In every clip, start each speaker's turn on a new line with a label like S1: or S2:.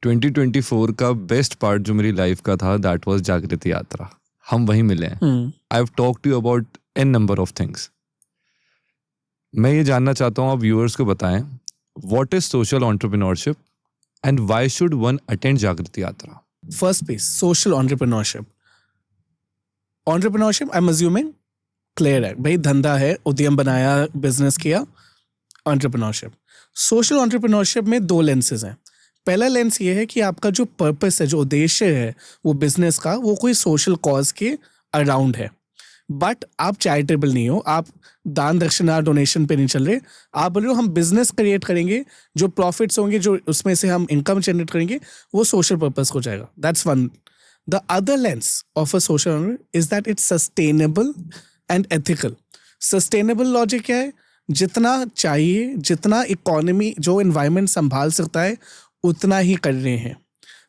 S1: 2024 का best part जो मेरी लाइफ का था दैट वाज जागृति यात्रा. हम वहीं मिले हैं. I have talk to you about an number of things. मैं ये जानना चाहता हूँ, आप व्यूअर्स को बताएं, what is social entrepreneurship and why should one attend Jagriti Yatra?
S2: First piece, social entrepreneurship. Entrepreneurship, I'm assuming, clear है. भाई धंधा है, उद्यम बनाया, बिजनेस किया, entrepreneurship. Social entrepreneurship में दो लेंसेज हैं. पहला लेंस ये है कि आपका जो पर्पस है, जो उद्देश्य है वो बिजनेस का, वो कोई सोशल कॉज के अराउंड है. बट आप चैरिटेबल नहीं हो, आप दान दक्षिणा डोनेशन पे नहीं चल रहे. आप बोल रहे हो हम बिजनेस क्रिएट करेंगे, जो प्रॉफिट्स होंगे, जो उसमें से हम इनकम जनरेट करेंगे, वो सोशल पर्पस को जाएगा. That's one. The other lens of a social is that it's sustainable and ethical. Sustainable logic क्या है? जितना चाहिए, जितना इकोनॉमी जो एनवायरनमेंट संभाल सकता है उतना ही कर रहे हैं.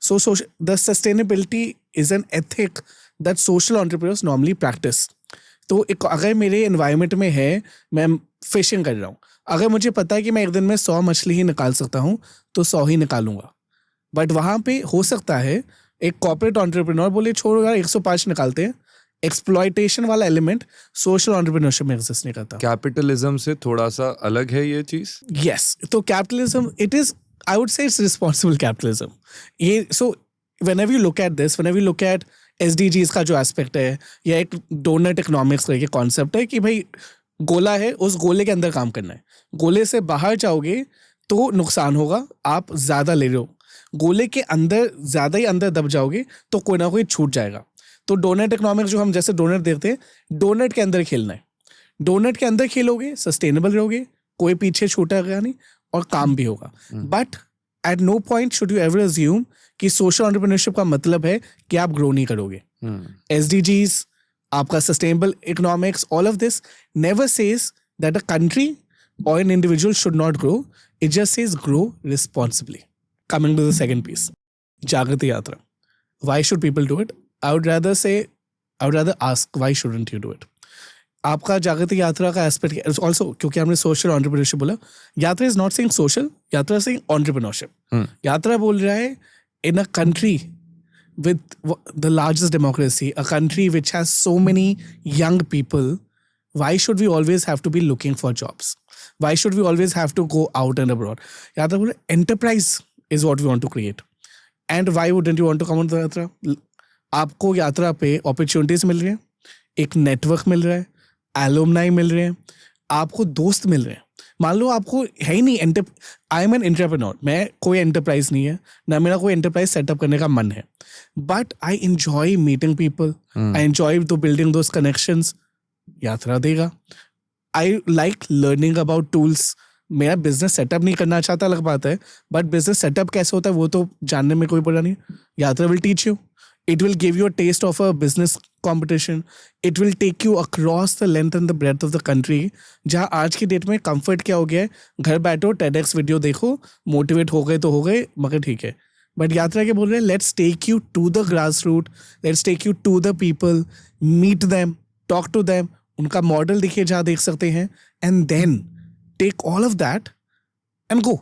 S2: So the sustainability is an ethic that social entrepreneurs normally practice. तो अगर मेरे एनवायरनमेंट में है, मैं फिशिंग कर रहा हूँ, अगर मुझे पता है कि मैं एक दिन में 100 मछली ही निकाल सकता हूँ तो 100 ही निकालूंगा. बट वहाँ पे हो सकता है एक कॉर्पोरेट एंटरप्रेन्योर बोले छोड़ो यार 105 निकालते हैं. एक्सप्लॉयटेशन वाला एलिमेंट सोशल एंटरप्रेन्योरशिप में एग्जिस्ट नहीं करता.
S1: कैपिटलिज्म से थोड़ा सा अलग है ये चीज.
S2: यस, तो capitalism it is, I would से इट्स रिस्पॉन्सिबल कैपिटलिज्म. ये सो whenever you look at this, whenever you look at SDGs का जो एस्पेक्ट है, या एक डोनट इकोनॉमिक्स का कॉन्सेप्ट है कि भाई गोला है, उस गोले के अंदर काम करना है. गोले से बाहर जाओगे तो नुकसान होगा, आप ज़्यादा ले रहे हो. गोले के अंदर ज़्यादा ही अंदर दब जाओगे तो कोई ना कोई छूट जाएगा. तो डोनट इकोनॉमिक्स जो हम जैसे डोनट देखते हैं, डोनट के अंदर खेलना है. डोनट के अंदर खेलोगे, सस्टेनेबल रहोगे, कोई पीछे छूटेगा नहीं और काम भी होगा. But at no point should you ever assume कि सोशल एंटरप्रेन्योरशिप का मतलब है कि आप ग्रो नहीं करोगे. SDGs, आपका sustainable economics, all of this never says that a country or an individual should not grow. It just says grow responsibly. Coming to the second piece, Jagriti Yatra. Why should people do it? I would rather ask, why shouldn't you do it? आपका जागृति यात्रा का aspect also, क्योंकि हमने social entrepreneurship बोला, Yatra is not saying social, Yatra saying entrepreneurship. Yatra बोल रहा है in a country with the largest democracy, a country which has so many young people, why should we always have to be looking for jobs? Why should we always have to go out and abroad? यात्रा बोले enterprise is what we want to create. And why wouldn't you want to come on the यात्रा? आपको यात्रा पे opportunities मिल रहे हैं, एक network मिल रहा है, एलुमनाई मिल रहे हैं, आपको दोस्त मिल रहे हैं. मान लो आपको है ही नहीं, आई एम एन एंटरप्रेन्योर, मैं कोई एंटरप्राइज नहीं है ना, मेरा कोई एंटरप्राइज सेटअप करने का मन है, but I enjoy meeting people, I enjoy to building those connections. Yatra देगा. I like learning about tools. मेरा बिजनेस सेटअप नहीं करना चाहता, अलग बात है, बट बिजनेस सेटअप कैसे होता है वो तो जानने में कोई बुरा नहीं. यात्रा will teach you. It will give you a taste of a business competition. It will take you across the length and the breadth of the country. जहाँ आज की डेट में कंफर्ट क्या हो गया है, घर बैठो, TEDx वीडियो देखो, मोटिवेट हो गए तो हो गए, मगर ठीक है. बट यात्रा के बोल रहे हैं, let's take you to the grass root, let's take you to the people, meet them, talk to them, उनका मॉडल देखिए जहाँ देख सकते हैं, and then take all of that and go.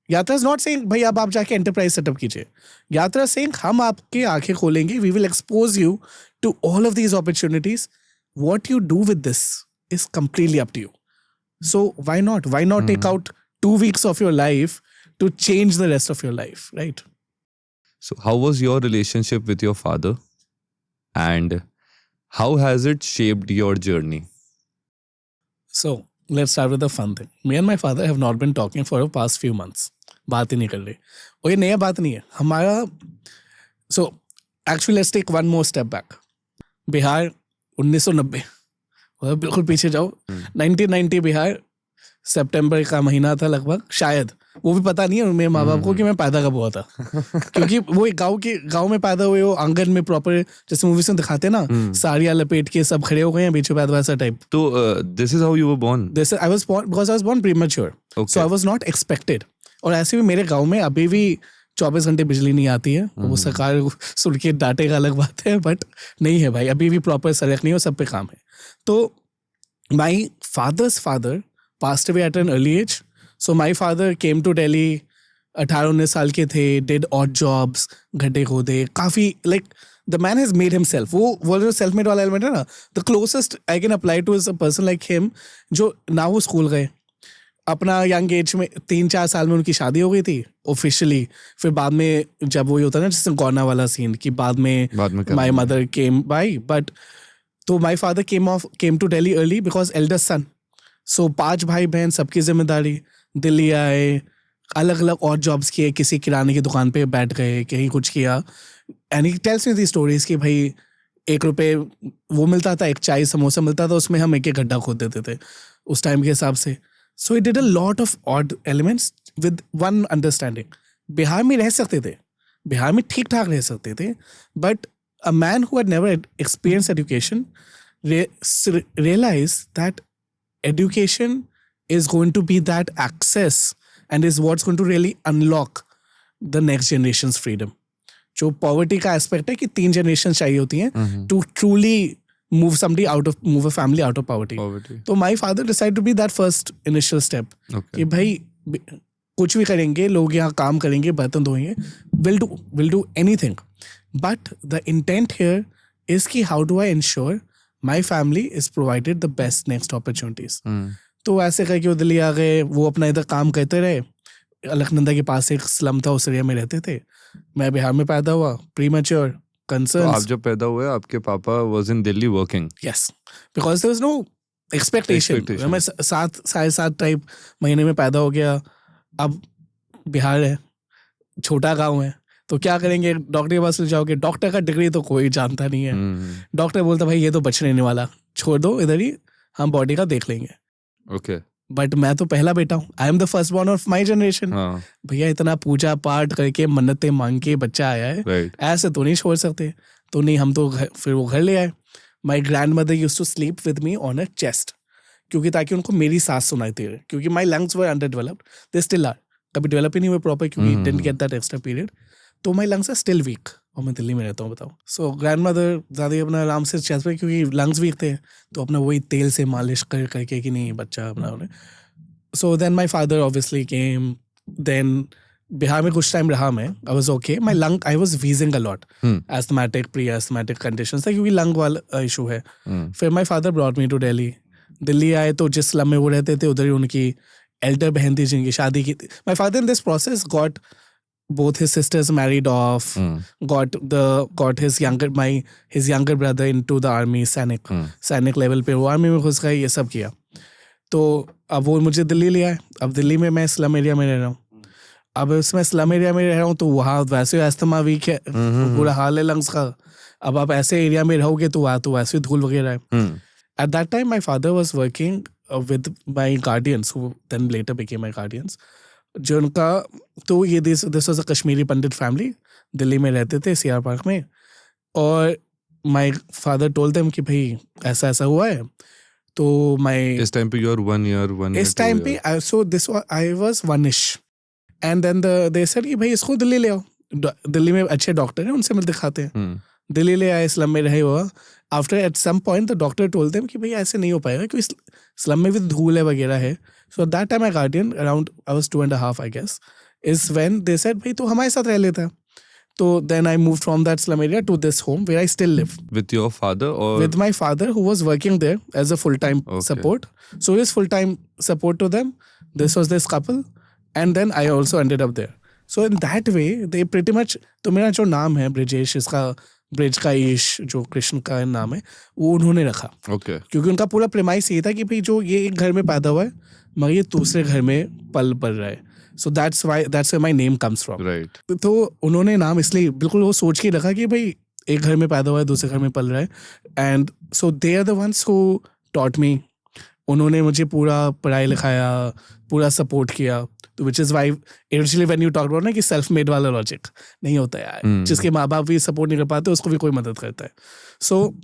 S2: Yatra is not saying भाई अब आप जाके एंटरप्राइज सेटअप कीजिए. यात्रा सेइंग हम आपके आंखें खोलेंगे, we will expose you to all of these opportunities. What you do with this is completely up to you. So why not take out 2 weeks of your life to change the rest of your life, right?
S1: So how was your relationship with your father and how has it shaped your journey?
S2: So let's start with the fun thing. Me and my father have not been talking for the past few months. बात ही नहीं कर रहे. और ये नया बात नहीं है हमारा. So actually let's take one more step back. Bihar 1990, और बिल्कुल पीछे जाओ, 1990 बिहार, सितंबर का महीना था लगभग, शायद, वो भी पता नहीं है मेरे माँ बाप को कि मैं पैदा कब हुआ था. क्योंकि वो एक गांव में पैदा हुए हो, आंगन में प्रॉपर, जैसे मूवीज में दिखाते हैं ना, साड़ियाँ लपेट के सब खड़े हो गए हैं बीच में, वैसा टाइप.
S1: तो this is how you were born?
S2: This I was born because I was born premature, so I was not expected. और ऐसे भी मेरे गाँव में अभी भी 24 घंटे बिजली नहीं आती है. वो सरकार सुन के डांटेगा, अलग बात है, बट नहीं है भाई, अभी भी प्रॉपर सड़क नहीं हो, सब पे काम है. तो my father's father passed away at an early age. So my father came to Delhi 18-19 साल के थे, डिड ऑड जॉब्स, गड्ढे खोदे, काफ़ी like the man has made himself. वो जो सेल्फ मेड वाला एलिमेंट है ना, the closest I can apply two is a person like him, जो ना वो स्कूल गए, अपना यंग एज में 3-4 साल में उनकी शादी हो गई थी ऑफिशियली. फिर बाद में जब वो होता है ना जैसे गौना वाला सीन कि बाद में my mother came by, but तो my father came to Delhi early because eldest son. So 5 भाई बहन, सबकी जिम्मेदारी, दिल्ली आए, अलग अलग और जॉब्स किए, किसी किराने की दुकान पे बैठ गए, कहीं कुछ किया. And he tells me the stories कि भाई 1 रुपये वो मिलता था, एक चाय समोसा मिलता था, उसमें हम एक गड्ढा खोद देते थे उस टाइम के हिसाब से. So he did a lot of odd elements with one understanding. Bihar में रह सकते थे, बिहार में ठीक ठाक रह सकते थे, but a man who had never experience education realized that education is going to be that access and is what's going to really unlock the next generation's freedom. जो पॉवर्टी का एस्पेक्ट है कि 3 जनरेशन चाहिए होती हैं to truly move a family out of poverty. तो my father decided to be that first initial step. कि भाई कुछ भी करेंगे, लोग यहाँ काम करेंगे, बर्तन धोएंगे, will do anything. But the intent here is कि how do I ensure my family is provided the best next opportunities. तो ऐसे करके वो दिल्ली आ गए, वो अपना इधर काम करते रहे. अलकनंदा के पास एक स्लम था, उस एरिया में रहते थे. मैं बिहार में पैदा हुआ, प्रीमैच्योर concerns.
S1: तो आप जब पैदा हुए आपके पापा was in Delhi working?
S2: Yes, because there was no expectation. मैं 7 टाइप महीने में पैदा हो गया. अब बिहार है, छोटा गांव है, तो क्या करेंगे, डॉक्टर के पास ले जाओगे, डॉक्टर का डिग्री तो कोई जानता नहीं है. डॉक्टर बोलता भाई ये तो बचने नहीं वाला, छोड़ दो इधर ही, हम बॉडी का देख लेंगे.
S1: ओके.
S2: बट मैं तो पहला बेटा हूँ, I am the first born of my generation. भैया इतना पूजा पाठ करके मन्नतें मांग के बच्चा आया है, ऐसे तो नहीं छोड़ सकते. तो नहीं, हम तो फिर वो घर ले आए. My grand mother used to sleep with me on a chest, क्योंकि ताकि उनको मेरी सांस सुनाई दे, क्योंकि my lungs were under developed. They still are, कभी डेवलप ही नहीं हुए प्रॉपर, क्योंकि didn't get that extra period. तो my lungs are still weak, और मैं दिल्ली में रहता हूँ, बताओ. सो ग्रैंड मदर दादी अपना आराम से चेस्ट पे, क्योंकि लंग्स वीक थे, तो अपना वही तेल से मालिश करके कि नहीं बच्चा अपना उन्हें. So then my father obviously came. Then Bihar में कुछ टाइम रहा मैं, I was okay. My lung, I was wheezing a lot, asthmatic pre asthmatic conditions था, क्योंकि लंग वाला इशू है. फिर my father brought me to Delhi. Delhi आए तो जिस स्लम में वो रहते थे उधर ही उनकी एल्डर बहन थी जिनकी शादी की. My father in this process got both his sisters married off, got his younger brother into the army, सैनिक लेवल पे वो आर्मी में घुस गए, ये सब किया. तो अब वो मुझे दिल्ली ले आए. अब दिल्ली में मैं स्लम एरिया में रह रहा हूँ. अब उसमें स्लम एरिया में रह रहा हूँ तो वहाँ वैसे अस्थमा वीक है, बुरा हाल है लंग्स का. अब आप ऐसे एरिया में रहोगे तो वहाँ तो वैसे धूल वगैरह है. At that time my father was working with my guardians, who then later became my guardians. जो उनका तो ये this was a Kashmiri Pandit family, Delhi में रहते थे सीआर पार्क में. और माय फादर टोल्ड देम कि भाई ऐसा ऐसा हुआ है. तो माय
S1: इस टाइम पे यू आर 1 year
S2: इस टाइम पे so this I was 1ish. And then they said कि भाई इसको दिल्ली ले आओ, दिल्ली में अच्छे डॉक्टर हैं, उनसे मिल दिखाते हैं. दिल्ली ले आए, स्लम में रहे हुआ. After at some point the doctor told them कि भाई ऐसे नहीं हो पाएगा, क्योंकि स्लम में भी धूल है वगैरह है. So at that time my guardian, around I was 2.5 I guess, is when they said भाई तो हमारे साथ रह लेता. तो then I moved from that slum area to this home where I still live.
S1: With your father or?
S2: With my father, who was working there as a full-time support. So his full-time support to them. This was this couple. And then I also ended up there. So in that way, they pretty much, तो मेरा जो नाम है ब्रिजेश, इसका bridge का ईश जो कृष्ण का नाम है, वो उन्होंने रखा. क्योंकि उनका पूरा प्रेमाइस ये था कि भाई जो ये एक घर में पैदा हुआ है मगर ये दूसरे घर में पल रहा है. So that's where my name comes from. तो उन्होंने नाम इसलिए बिल्कुल वो सोच के रखा कि भाई एक घर में पैदा हुआ है, दूसरे घर में पल रहा है. And so they are the ones who taught me. उन्होंने मुझे पूरा पढ़ाई लिखाया, पूरा सपोर्ट किया. तो which is why initially when you talk about ना कि सेल्फ मेड वाला लॉजिक नहीं होता यार. जिसके माँ बाप भी सपोर्ट नहीं कर पाते उसको भी कोई मदद करता है. So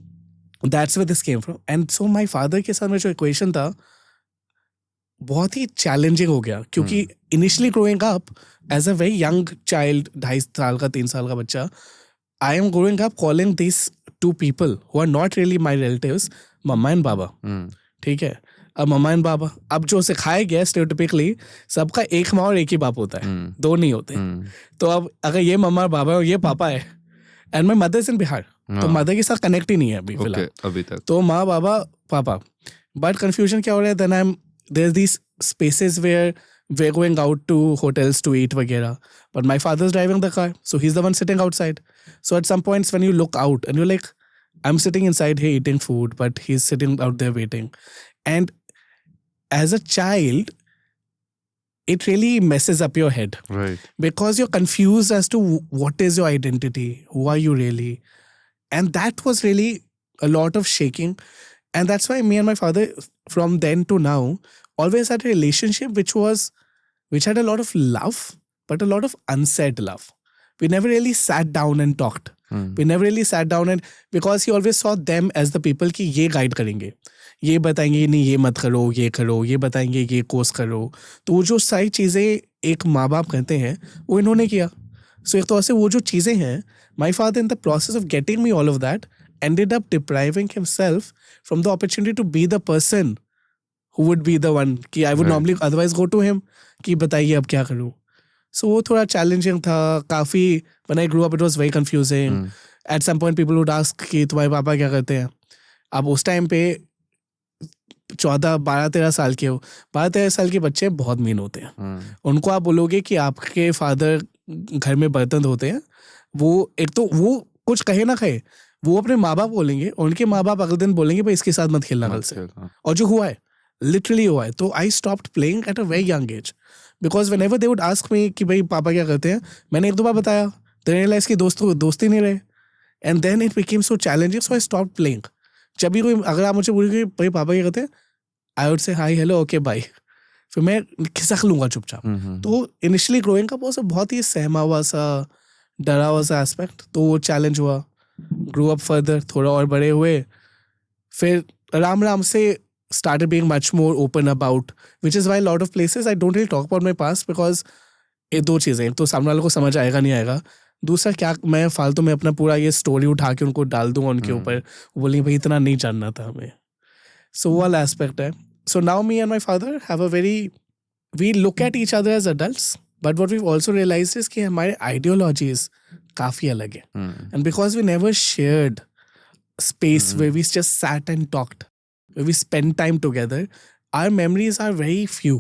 S2: that's where this came from. And so my father के साथ में जो इक्वेशन था बहुत ही चैलेंजिंग हो गया, क्योंकि initially growing up as a very young child, 2.5 साल का 3 साल का बच्चा, I am growing up calling this 2 people who are not really my relatives mama and बाबा. ठीक है. अब मम्मा एंड पापा, अब जो सिखाया गया स्टेरियोटाइपिकली सबका एक माँ और एक ही बाप होता है, दो नहीं होते। तो अब अगर ये मम्मा और पापा और ये पापा है and my mother is in Bihar, तो मदर के साथ कनेक्ट ही नहीं है अभी फिलहाल,
S1: अभी तक
S2: तो माँ बाबा पापा। बट कंफ्यूजन क्या हो रहा है, then I am there these spaces where we're going out to hotels to eat वगैरह, but my father's driving the car, so he's the one sitting outside. So at some points when you look out and you're like, I'm sitting inside here eating food, but he's sitting out there waiting. And as a child, it really messes up your head,
S1: right?
S2: Because you're confused as to what is your identity, who are you really, and that was really a lot of shaking. And that's why me and my father, from then to now, always had a relationship which had a lot of love, but a lot of unsaid love. We never really sat down and talked. We never really sat down, and because he always saw them as the people कि ये guide करेंगे, ये बताएंगे नहीं ये मत करो, ये करो, ये बताएंगे ये कोर्स करो। तो जो सारी चीज़ें एक माँ बाप कहते हैं वो इन्होंने किया। So एक तरह से वो जो चीज़ें हैं, my father in the process of getting me all of that ended up depriving himself from the opportunity to be the person who would be the one कि I would normally otherwise go to him कि बताइए अब क्या करूँ। So वो थोड़ा challenging था काफ़ी। When I grew up it was very confusing. At some point people would ask कि तुम्हारे पापा क्या करते हैं। अब उस टाइम पे 14-12-13 साल के हो, 12-13 साल के बच्चे बहुत मीन होते हैं। उनको आप बोलोगे कि आपके फादर घर में बर्तन धोते हैं, वो एक तो वो कुछ कहे ना कहे, वो अपने माँ बाप बोलेंगे, उनके माँ बाप अगले दिन बोलेंगे भाई इसके साथ मत खेलना कल से। और जो हुआ है लिटरली हुआ है। तो आई stopped playing at a very young age, because when ever they would ask me कि भाई पापा क्या करते हैं, मैंने एक दो बार बताया, देन रियलाइज कि दोस्ती नहीं रहे, and then it became so challenging, so I stopped playing. जब भी कोई अगर आप मुझे बोलेंगे भाई पापा क्या करते हैं, I would say hi hello okay bye, फिर मैं खिसक लूंगा चुपचाप। तो इनिशियली ग्रोइंग का वो बहुत ही सहमा हुआ सा, डरा हुआ सा एस्पेक्ट, तो वो चैलेंज हुआ। ग्रो अप फर्दर, थोड़ा और बड़े हुए, फिर राम से started being much more open about, which is why a lot of places I don't really talk about my past, because ये दो चीज़ें, एक तो सामने वालों को समझ आएगा नहीं आएगा, दूसरा क्या मैं फालतू में अपना पूरा ये स्टोरी उठा के उनको डाल दूंगा उनके ऊपर, बोलेंगे भाई इतना नहीं जानना था हमें। सो वो वाला एस्पेक्ट है। So now me and my father have a very, we look at each other as adults, but what we also realize is कि हमारे आइडियोलॉजीज काफ़ी अलग है, and because we never shared space where we just sat and talked, where we spent time together, our memories are very few.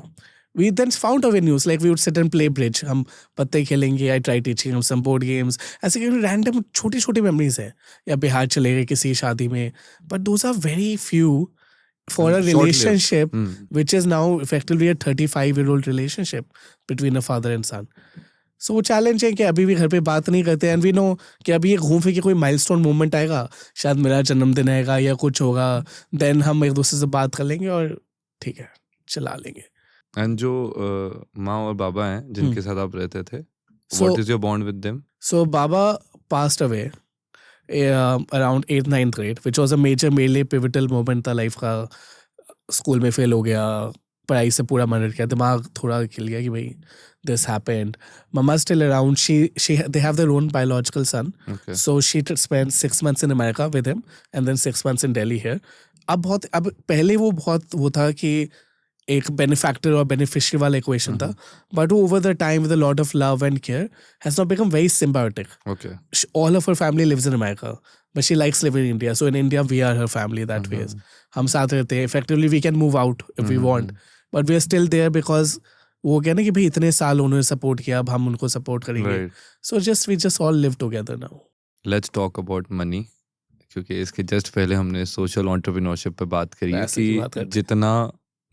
S2: We then found avenues, like we would sit and play bridge, हम पत्ते खेलेंगे, I tried teaching him some board games, ऐसे कि random छोटी छोटी memories है, या बिहार चले गए किसी शादी में, but those are very few for a relationship which is now effectively a 35-year-old relationship between a father and son. सो वो चैलेंज है कि अभी भी घर पे बात नहीं करते, एंड वी नो कि अभी ये घूम फिर के कोई माइलस्टोन मोमेंट आएगा, शायद मेरा जन्मदिन आएगा या कुछ होगा, देन हम एक दूसरे से बात कर लेंगे और ठीक है चला लेंगे।
S1: एंड जो माँ और बाबा हैं जिनके साथ आप रहते थे, what is your bond with them?
S2: So Baba passed away around 8th-9th grade, which was a major मेरे लिए पिवटल मोमेंट था लाइफ का। स्कूल में फेल हो गया, पढ़ाई से पूरा मन हट गया, दिमाग थोड़ा खिल गया कि भाई this happened. Mama's still around. They have their own biological son. Okay. So she spent 6 months in America with him and then 6 months in Delhi here. अब पहले वो बहुत वो था कि एक बेनिफैक्टर और बेनिफिशियरी वाला इक्वेशन था, but over the time with a lot of love and care has now become very symbiotic.
S1: Okay.
S2: All of her family lives in America, but she likes living in India. So in India we are her family that way. हम साथ रहते हैं. Effectively we can move out if we want, but we are still there because वो क्या ना कि भाई इतने साल उन्होंने सपोर्ट किया, अब हम उनको सपोर्ट करेंगे. So just we just all live together now.
S1: Let's talk about money, क्योंकि इसके जस्ट पहले हमने सोशल एंटरप्रेन्योरशिप पे बात करी है कि जितना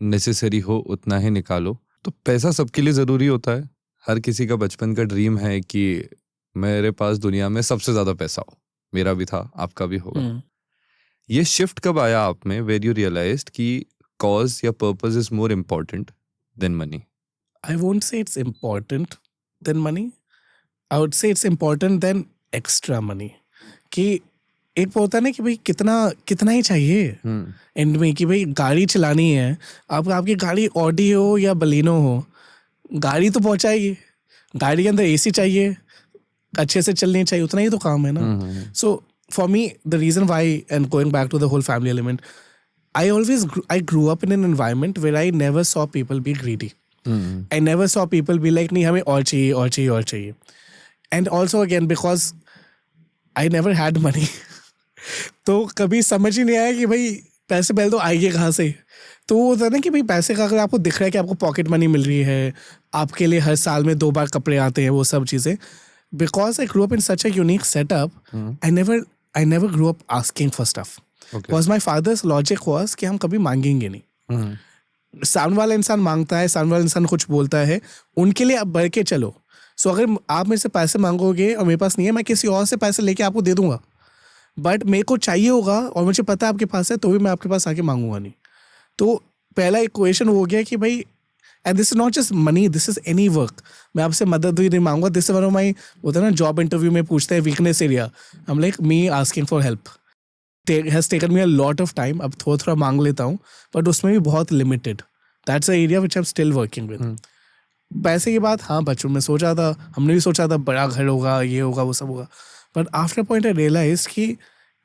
S1: नेसेसरी हो उतना ही निकालो. तो पैसा सबके लिए ज़रूरी होता है. हर किसी का बचपन का ड्रीम है कि मेरे पास दुनिया में सबसे ज़्यादा पैसा हो. मेरा भी था, आपका भी होगा. ये शिफ्ट कब आया आप में, वेयर यू रियलाइज्ड कि कॉज या purpose is more important then money?
S2: I won't say it's important than money. I would say it's important than extra money. कि एक होता है ना कि भाई कितना ही चाहिए एंड में, कि भाई गाड़ी चलानी है, आपकी गाड़ी ऑडी हो या बलिनो हो, गाड़ी तो पहुंचाएगी, गाड़ी के अंदर एसी चाहिए, अच्छे से चलनी चाहिए, उतना ही तो काम है ना. So for me the reason why, and going back to the whole family element, I grew up in an environment where I never saw people be greedy. I never saw people be like, नहीं हमें और चाहिए और चाहिए और चाहिए. And also again because I never had money. तो कभी समझ ही नहीं आया कि भाई पैसे पहले तो आएंगे कहाँ से. तो वो होता है ना कि भाई पैसे का अगर आपको दिख रहा है कि आपको पॉकेट मनी मिल रही है, आपके लिए हर साल में 2 बार कपड़े आते हैं, वो सब चीज़ें. Because I grew up in such a unique setup, I never grew up asking for stuff. Because my father's logic was कि हम कभी मांगेंगे नहीं. सामने वाला इंसान मांगता है, सामने वाला इंसान कुछ बोलता है, उनके लिए आप बढ़ के चलो. सो अगर आप मेरे से पैसे मांगोगे और मेरे पास नहीं है, मैं किसी और से पैसे लेके आपको दे दूंगा. बट मेरे को चाहिए होगा और मुझे पता है आपके पास है, तो भी मैं आपके पास आके मांगूंगा नहीं. तो पहला इक्वेशन हो गया कि भाई, and this is not just money, this is any work. मैं आपसे मदद भी नहीं मांगूंगा. This is one of my, होता है ना जॉब इंटरव्यू में पूछते हैं weakness area. I am like me asking for help has taken me a lot of time. अब थोड़ा मांग लेता हूँ, बट उसमें भी बहुत limited. That's a area which I am still working with. पैसे की बात, हाँ बचपन में सोचा था, हमने भी सोचा था बड़ा घर होगा, ये होगा, वो सब होगा. But after point I realise कि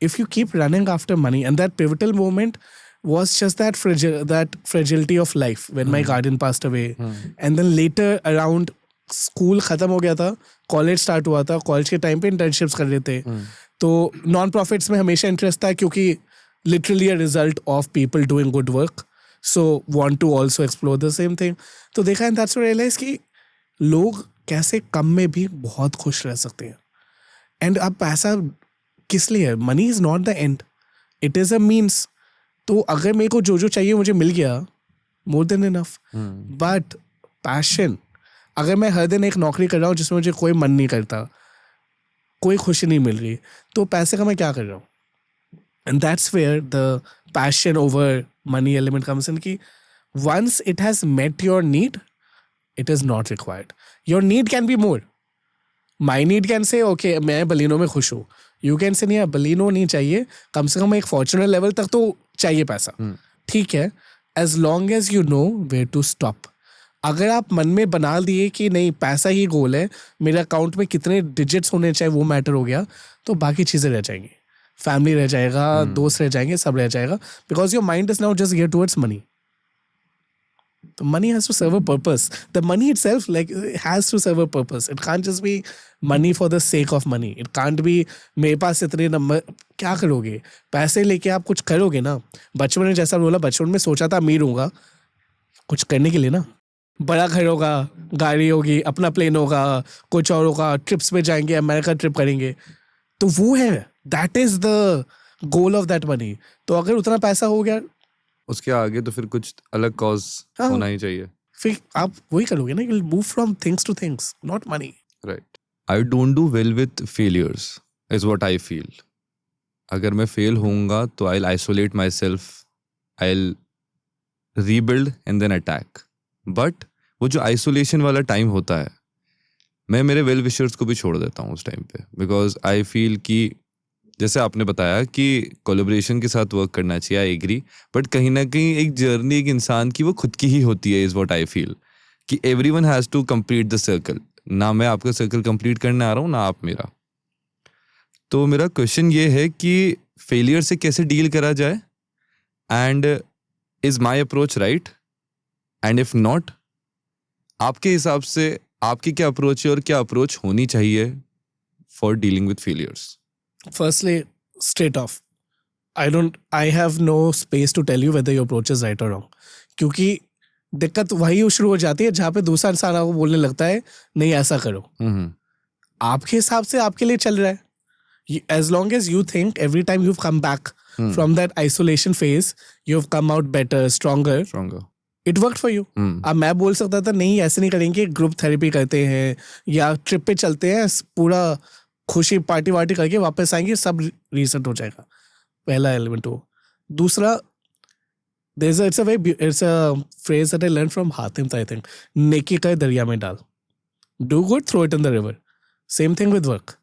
S2: if you keep running after money, and that pivotal moment was just that fragility of life when my guardian passed away. And then later around school खत्म हो गया था, college start हुआ था. College के time पे internships कर रहे थे. तो नॉन प्रॉफिट्स में हमेशा इंटरेस्ट था, क्योंकि literally a result of people doing good work. So want to also explore the same thing. तो देखा, and that's when I realise कि लोग कैसे कम में भी बहुत खुश रह सकते हैं. एंड अब पैसा किस लिए है? Money is not the end, it is a means. तो अगर मेरे को जो चाहिए मुझे मिल गया, more than enough. But passion, अगर मैं हर दिन एक नौकरी कर रहा हूँ जिसमें मुझे कोई मन नहीं करता, कोई खुशी नहीं मिल रही, तो पैसे का मैं क्या कर रहा हूँ? And that's where the passion over money element comes in. कि once it has met your need, it is not required. Your need can be more. My need can say okay मैं बलिनो में खुश हूँ. You can say नहीं, Baleno नहीं चाहिए, कम से कम एक फॉर्चुनर लेवल तक तो चाहिए पैसा. ठीक है, as long as you know where to stop. अगर आप मन में बना दिए कि नहीं पैसा ही गोल है, मेरे अकाउंट में कितने डिजिट्स होने चाहिए वो मैटर हो गया, तो बाकी चीज़ें रह जाएंगी. फैमिली रह जाएगा, दोस्त रह जाएंगे, सब रह जाएगा. Because your mind is now just gear towards money. The money has to serve a purpose. The money itself has to serve a purpose. It can't just be money for the sake of money. It can't be मेरे पास इतने number, क्या करोगे? पैसे लेके आप कुछ करोगे ना. बचपन में जैसा बोला, बचपन में सोचा था अमीर होगा कुछ करने के लिए ना. बड़ा घर होगा, गाड़ी होगी, अपना प्लेन होगा, कुछ और होगा, ट्रिप्स पे जाएंगे, अमेरिका ट्रिप करेंगे. तो वो है, that is the goal of that money. तो अगर उतना पैसा हो गया,
S1: उसके आगे तो फिर कुछ अलग कॉज होना ही चाहिए.
S2: फिर आप वही करोगे ना, you'll move from things to things, not money.
S1: Right. I don't do well with failures, is what I feel. अगर मैं फेल होऊंगा तो I'll isolate myself, I'll rebuild and then attack. But वो जो isolation वाला टाइम होता है, मैं मेरे वेल विशर्स को भी छोड़ देता हूँ उस टाइम पे. बिकॉज आई फील कि जैसे आपने बताया कि कोलैबोरेशन के साथ वर्क करना चाहिए, आई एग्री. बट कहीं ना कहीं एक जर्नी एक इंसान की वो खुद की ही होती है, इज व्हाट आई फील. कि everyone has to complete the circle. ना मैं आपका सर्कल कंप्लीट करने आ रहा हूँ, ना आप मेरा. तो मेरा क्वेश्चन ये है कि फेलियर से कैसे डील करा जाए, and is my approach right, and if not, आपके हिसाब से आपकी क्या अप्रोच है और क्या अप्रोच होनी चाहिए for dealing with failures?
S2: Firstly, straight off, I have no space to tell you whether your approach is right or wrong. क्योंकि दिक्कत वही शुरू हो जाती है जहाँ पे दूसरा इंसान आपको बोलने लगता है नहीं ऐसा करो. आपके हिसाब से आपके लिए चल रहा है. As long as you think every time you've come back from that isolation phase, you've come out better, stronger. It worked for you. अब मैं बोल सकता था नहीं ऐसे नहीं करेंगे, ग्रुप थेरेपी करते हैं या ट्रिप पे चलते हैं, पूरा खुशी पार्टी वार्टी करके वापस आएंगे, सब रीसेट हो जाएगा. पहला एलिमेंट हो. दूसरा, it's a phrase that I learned from Hatim, I think. नेकी कर दरिया में डाल. Do good, throw it in the river. Same thing with work.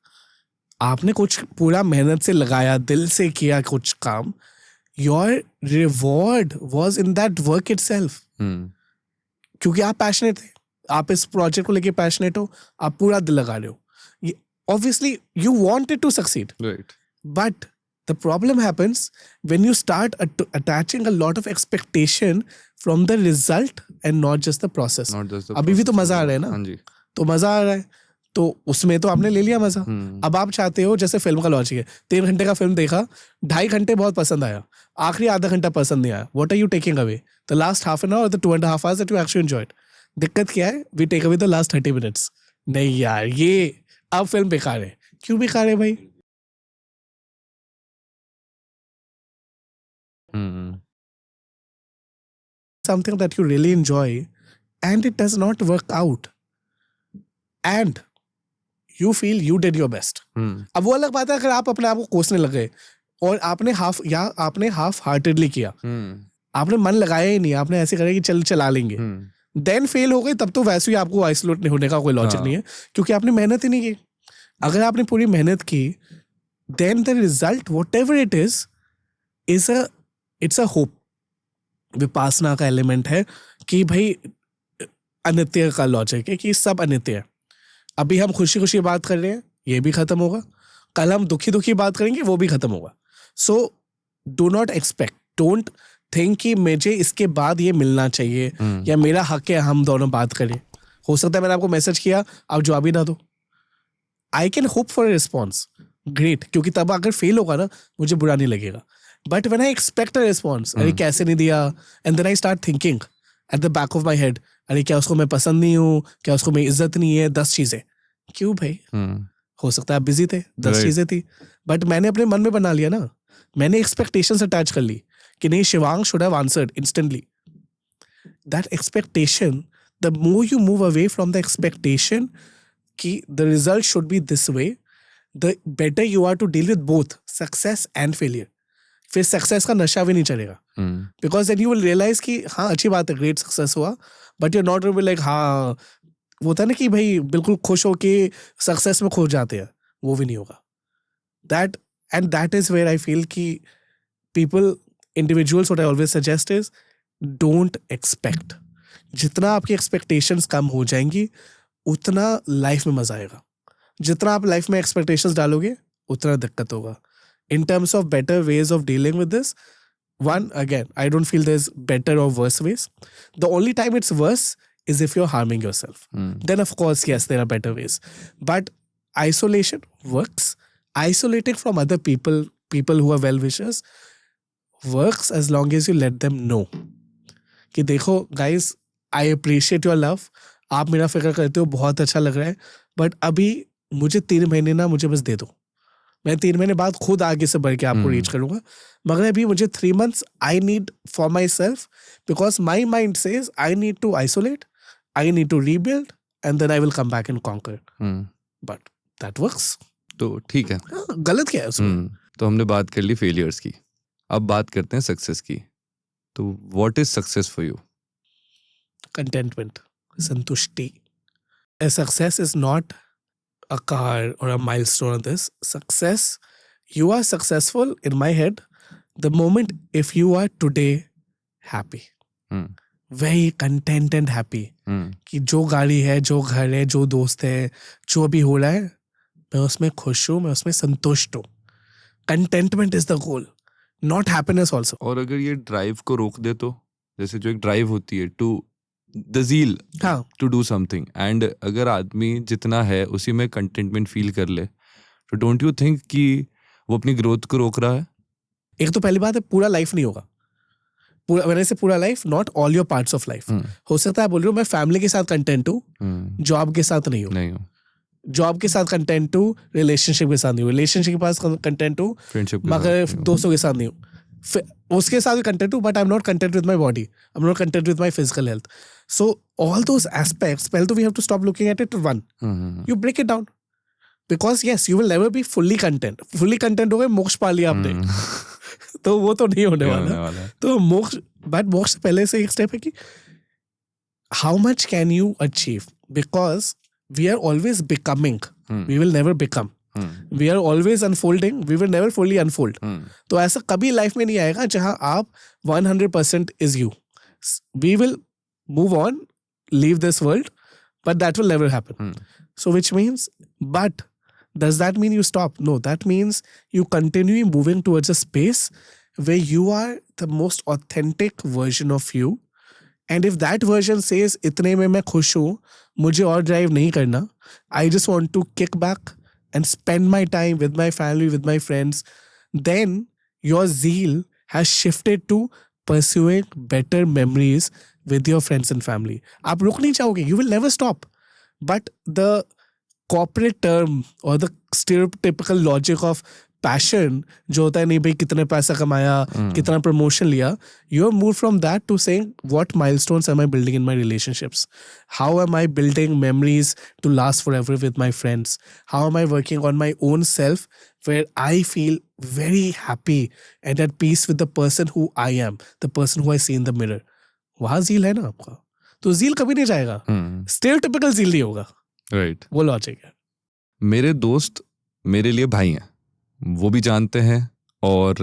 S2: आपने कुछ पूरा मेहनत से लगाया, दिल से किया कुछ काम, your reward was in that work itself. क्योंकि आप पैशनेट थे, आप इस प्रोजेक्ट को लेके पैशनेट हो, आप पूरा दिल लगा रहे हो. Obviously, you wanted to succeed.
S1: Right.
S2: But The problem happens when you start attaching a lot of expectation from the result and not just the process.
S1: Not just the
S2: अभी भी तो
S1: process.
S2: मजा आ रहा है ना,
S1: हाँ जी.
S2: तो मजा आ रहा है, तो उसमें तो आपने ले लिया मजा. अब आप चाहते हो, जैसे फिल्म का लॉजिक है, 3 घंटे का फिल्म देखा, 2.5 घंटे बहुत पसंद आया, आखिरी आधा घंटा पसंद नहीं आया. What are you taking away? The last half an hour or the 2.5 hours that you actually enjoyed? दिक्कत क्या है? We take away the last 30 minutes. नहीं यार, ये अब फिल्म बेकार है. क्यों बेकार है भाई? Something that you really enjoy and it does not work out and you feel you did your best. अब वो अलग बात है अगर आप अपने आप को कोसने लगे और आपने हाफ हार्टेडली किया, आपने मन लगाया ही नहीं, आपने ऐसे करा कि चला लेंगे, देन फेल हो गए, तब तो वैसे ही आपको आइसोलेट नहीं होने का कोई लॉजिक नहीं है, क्योंकि आपने मेहनत ही नहीं की. अगर आपने पूरी मेहनत की, then the result whatever it is it's a hope. Vipassana का एलिमेंट है कि भाई अनित्य का लॉजिक है कि सब अनित्य है. अभी हम खुशी खुशी बात कर रहे हैं, ये भी खत्म होगा. कल हम दुखी दुखी बात करेंगे, वो भी खत्म होगा. So do not expect, don't think कि मुझे इसके बाद ये मिलना चाहिए या मेरा हक है हम दोनों बात करें. हो सकता है मैंने आपको मैसेज किया, आप जवाब ही ना दो. I can hope for a response, great, क्योंकि तब अगर फेल होगा ना मुझे बुरा नहीं लगेगा. But when I expect a response, अरे कैसे नहीं दिया, and then I start thinking at the back of my head, अरे क्या उसको मैं पसंद नहीं हूँ, क्या उसको मेरी इज्जत नहीं है, 10 चीजें. क्यों भाई? हो सकता है आप बिजी थे, 10 चीजें थी, बट मैंने अपने मन में बना लिया ना, मैंने एक्सपेक्टेशंस अटैच कर ली कि नहीं, Shivang should have answered instantly. That expectation, the more you move away from the expectation कि the result should be this way, the better you are to deal with both success and failure. फिर success का नशा भी नहीं चलेगा, because then you will realise कि हाँ अच्छी बात है, ग्रेट सक्सेस हुआ, but you are not like हाँ वो होता है ना कि भाई बिल्कुल खुश हो के सक्सेस में खो जाते हैं, वो भी नहीं होगा. That is where I feel कि people, individuals, what I always suggest is don't expect. जितना आपकी एक्सपेक्टेशंस कम हो जाएंगी उतना लाइफ में मजा आएगा. जितना आप लाइफ में एक्सपेक्टेशंस डालोगे उतना दिक्कत होगा. In terms of better ways of dealing with this, one, again, I don't feel there's better or worse ways. The only time it's worse is if you're harming yourself. Then, of course, yes, there are better ways. But isolation works. Isolating from other people who are well-wishers, works as long as you let them know. कि देखो, guys, I appreciate your love. आप मेरा फिक्र करते हो, बहुत अच्छा लग रहा है. But अभी मुझे 3 महीने ना, मुझे बस दे दो. मैं 3 महीने बाद खुद आगे से बढ़ के आपको रीच करूंगा, मगर अभी मुझे 3 months I need for myself, because my mind says I need to isolate, I need to rebuild, and then I will come back and conquer. But that works.
S1: तो ठीक है,
S2: गलत क्या है उसमें?
S1: तो हमने बात कर ली फेलियर्स की, अब बात करते हैं सक्सेस की. तो what is success for you?
S2: Contentment, संतुष्टि. Success is not a car or a milestone of this. Success, you are successful in my head the moment if you are today happy. Very content and happy. कि जो गाड़ी है, जो घर है, जो दोस्त है, जो भी हो रहा है, मैं उसमें खुश हूँ, मैं उसमें संतुष्ट हूँ. Contentment is the goal, not happiness also.
S1: और अगर ये ड्राइव को रोक दे तो, जैसे जो एक ड्राइव होती है to the zeal to do something, and अगर आदमी जितना है उसी में कंटेंटमेंट फील कर ले, तो डोंट यू थिंक कि वो अपनी ग्रोथ को रोक रहा है?
S2: एक तो पहली बात है, पूरा लाइफ नहीं होगा. मैंने से पूरा life, not all your parts of life. हो सकता है बोल रही हूँ मैं फैमिली के साथ कंटेंट हूँ, जॉब के साथ नहीं हूँ. जॉब के साथ कंटेंट हूँ, रिलेशनशिप के साथ नहीं हूँ. रिलेशनशिप के पास कंटेंट हूँ, मगर दोस्तों के साथ नहीं हूँ. उसके साथ भी कंटेंट हूँ, but I am not content with my body, I am not content with my physical health. So all those aspects, पहले तो we have to stop looking at it one. You break it down. Because yes, you will never be fully content. Fully content हो गए, मोक्ष पा लिया आपने. तो वो तो नहीं होने वाला. तो मोक्ष, but मोक्ष से पहले से एक स्टेप है कि how much can you achieve? Because we are always becoming. We will never become. We are always unfolding. We will never fully unfold. तो ऐसा कभी लाइफ में नहीं आएगा जहां आप 100% is you. We will move on, leave this world, but that will never happen. So which means, but does that mean you stop? No, that means you continue moving towards a space where you are the most authentic version of you. And if that version says, इतने में मैं खुश हूँ, मुझे और drive नहीं करना, I just want to kick back and spend my time with my family, with my friends, then your zeal has shifted to pursuing better memories with your friends and family. आप रुक नहीं चाहोगे, you will never stop. But the corporate term or the stereotypical logic of passion, जो होता है नहीं भाई कितने पैसा कमाया, कितना promotion लिया, you have moved from that to saying what milestones am I building in my relationships? How am I building memories to last forever with my friends? How am I working on my own self where I feel very happy and at peace with the person who I am, the person who I see in the mirror? वहाँ zeal है ना आपका, तो zeal कभी नहीं जाएगा, stereotypical zeal नहीं होगा,
S1: right?
S2: वो logic है.
S1: मेरे दोस्त मेरे लिए भाई हैं, वो भी जानते हैं, और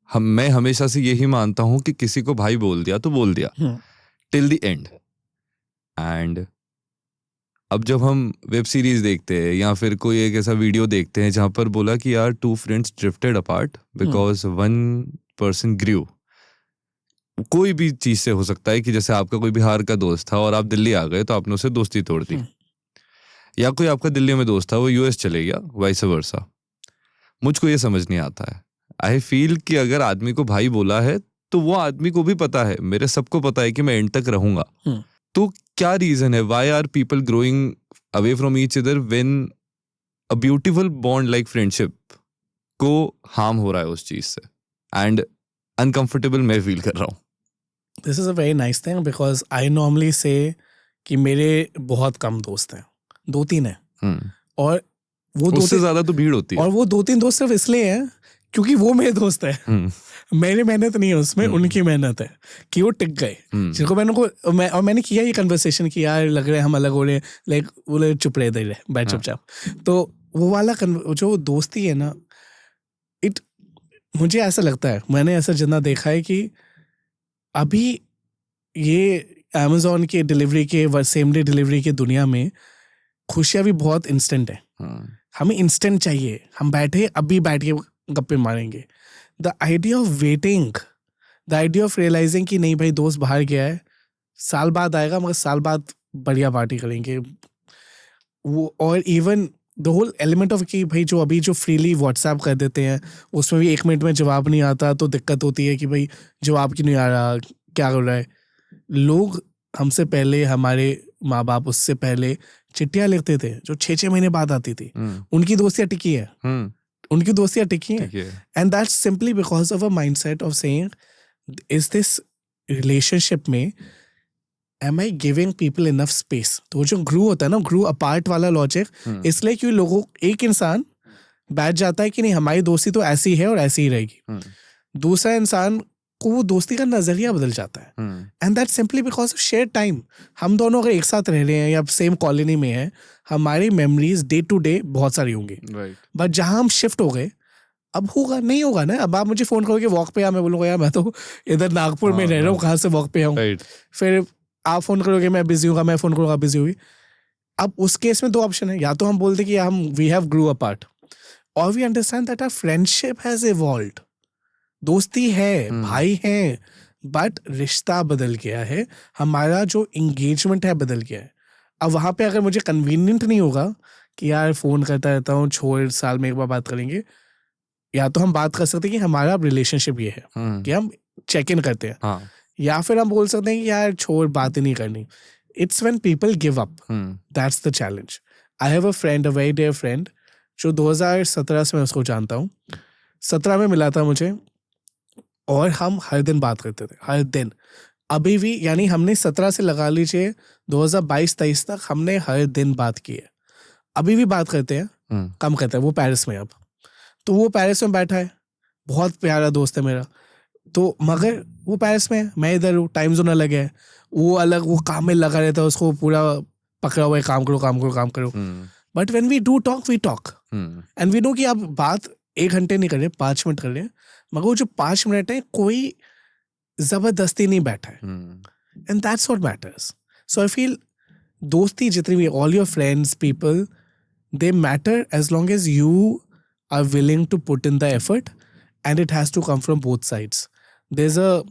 S1: मैं हमेशा से यही मानता हूं कि किसी को भाई बोल दिया तो बोल दिया टिल द एंड. एंड अब जब हम वेब सीरीज देखते हैं या फिर कोई एक ऐसा वीडियो देखते हैं जहां पर बोला कि यार 2 friends drifted apart because one person grew, कोई भी चीज से हो सकता है कि जैसे आपका कोई बिहार का दोस्त था और आप दिल्ली आ गए तो आपने उससे दोस्ती तोड़ दी, या कोई आपका दिल्ली में दोस्त था वो यूएस चले गया, वाइस वर्सा. मुझको ये समझ नहीं आता है. आई फील कि अगर आदमी को भाई बोला है तो वो आदमी को भी पता है, मेरे सबको पता है कि मैं एंड तक रहूंगा. तो क्या रीजन है, why are people growing away from each other when a beautiful bond like friendship को हार्म हो रहा है उस चीज से, एंड अनकंफर्टेबल मैं फील कर रहा हूँ.
S2: This is a very nice thing because I normally से कि मेरे बहुत कम दोस्त हैं, 2-3 हैं, और वो
S1: उससे ज्यादा तो भीड़ होती है, और
S2: वो 2-3 दोस्त सिर्फ इसलिए हैं क्योंकि वो मेरे दोस्त है. मेरी मेहनत नहीं है उसमें, उनकी मेहनत है कि वो टिक गए. जिनको मैंने किया ये कन्वर्सेशन कि यार लग रहा है हम अलग हो रहे, लाइक बोले चुप रहे दे बैठ चुपचाप. तो वो वाला जो दोस्ती है ना, मुझे ऐसा लगता है, मैंने ऐसा जितना देखा है कि अभी ये अमेज़न के डिलीवरी के सेम डे डिलीवरी की दुनिया में खुशियाँ भी बहुत इंस्टेंट है. हमें इंस्टेंट चाहिए, हम बैठे अभी बैठ के गप्पे मारेंगे. The idea of waiting, the idea of realizing कि नहीं भाई दोस्त बाहर गया है, साल बाद आएगा मगर साल बाद बढ़िया पार्टी करेंगे वो. और even the whole element of कि भाई जो अभी जो फ्रीली व्हाट्सएप कर देते हैं उसमें भी 1 मिनट में जवाब नहीं आता तो दिक्कत होती है कि भाई जवाब क्यों नहीं आ रहा, क्या कर रहा है. लोग हमसे पहले, हमारे माँ बाप उससे पहले चिट्ठियां लिखते थे जो 6-6 महीने बाद आती थी. उनकी दोस्तियां टिकी है, उनकी दोस्तियां टिकी हैं. And that's simply because of a mindset of saying is this relationship में am I giving people enough space? तो जो ग्रू होता है ना, ग्रू अपार्ट वाला लॉजिक, इसलिए कि लोगों, एक इंसान बैठ जाता है कि नहीं हमारी दोस्ती तो ऐसी है और ऐसी ही रहेगी. दूसरा इंसान को वो दोस्ती का नजरिया बदल जाता है. And that simply because of share time. हम दोनों अगर एक साथ रह रहे हैं या सेम कॉलोनी में है, हमारी मेमोरीज डे टू डे बहुत सारी होंगी. बट जहां हम शिफ्ट हो गए, अब होगा नहीं होगा ना. अब आप मुझे फोन करोगे वॉक पे आ, मैं बोलूंगा यार मैं तो इधर नागपुर में रह रहा हूँ, कहाँ से वॉक पे आऊँ. फिर आप फोन करोगे मैं बिजी हूँ, मैं फोन करूँगा बिजी हुई. अब उस केस में 2 ऑप्शन है, या तो हम बोलते कि हम वी हैव ग्रू अपार्ट, और we understand that our friendship has evolved. दोस्ती है, भाई हैं, बट रिश्ता बदल गया है, हमारा जो इंगेजमेंट है बदल गया है. अब वहाँ पे अगर मुझे कन्वीनियंट नहीं होगा कि यार फ़ोन करता रहता हूँ, छोड़ साल में एक बार बात करेंगे, या तो हम बात कर सकते हैं कि हमारा रिलेशनशिप ये है कि हम चेक इन करते हैं, या फिर हम बोल सकते हैं कि यार छोड़ बात ही नहीं करनी. It's when people give up, that's the challenge. I have a friend, a very dear friend, जो 2017 से मैं उसको जानता हूँ. 17 में मिला था मुझे, और हम हर दिन बात करते थे, हर दिन. अभी भी, यानी हमने 17 से लगा लीजिए 2022-23 तक हमने हर दिन बात की है. अभी भी बात करते हैं, कम करते हैं. वो पेरिस में, अब तो वो पेरिस में बैठा है, बहुत प्यारा दोस्त है मेरा. तो मगर वो पेरिस में है, मैं इधर हूँ, टाइम जोन अलग है, वो अलग, वो काम में लगा रहता है, उसको पूरा पकड़ा हुआ है, काम करो काम करो काम करो. But when we do talk, we talk, and we know कि आप बात 1 घंटे नहीं कर रहे, 5 मिनट कर रहे हैं, मगर वो जो 5 मिनट है कोई जबरदस्ती नहीं बैठा है. And that's what matters. So I feel दोस्ती जितनी भी, all your friends, people, they matter as long as you are willing to put in the effort, and it has to come from both sides. There's a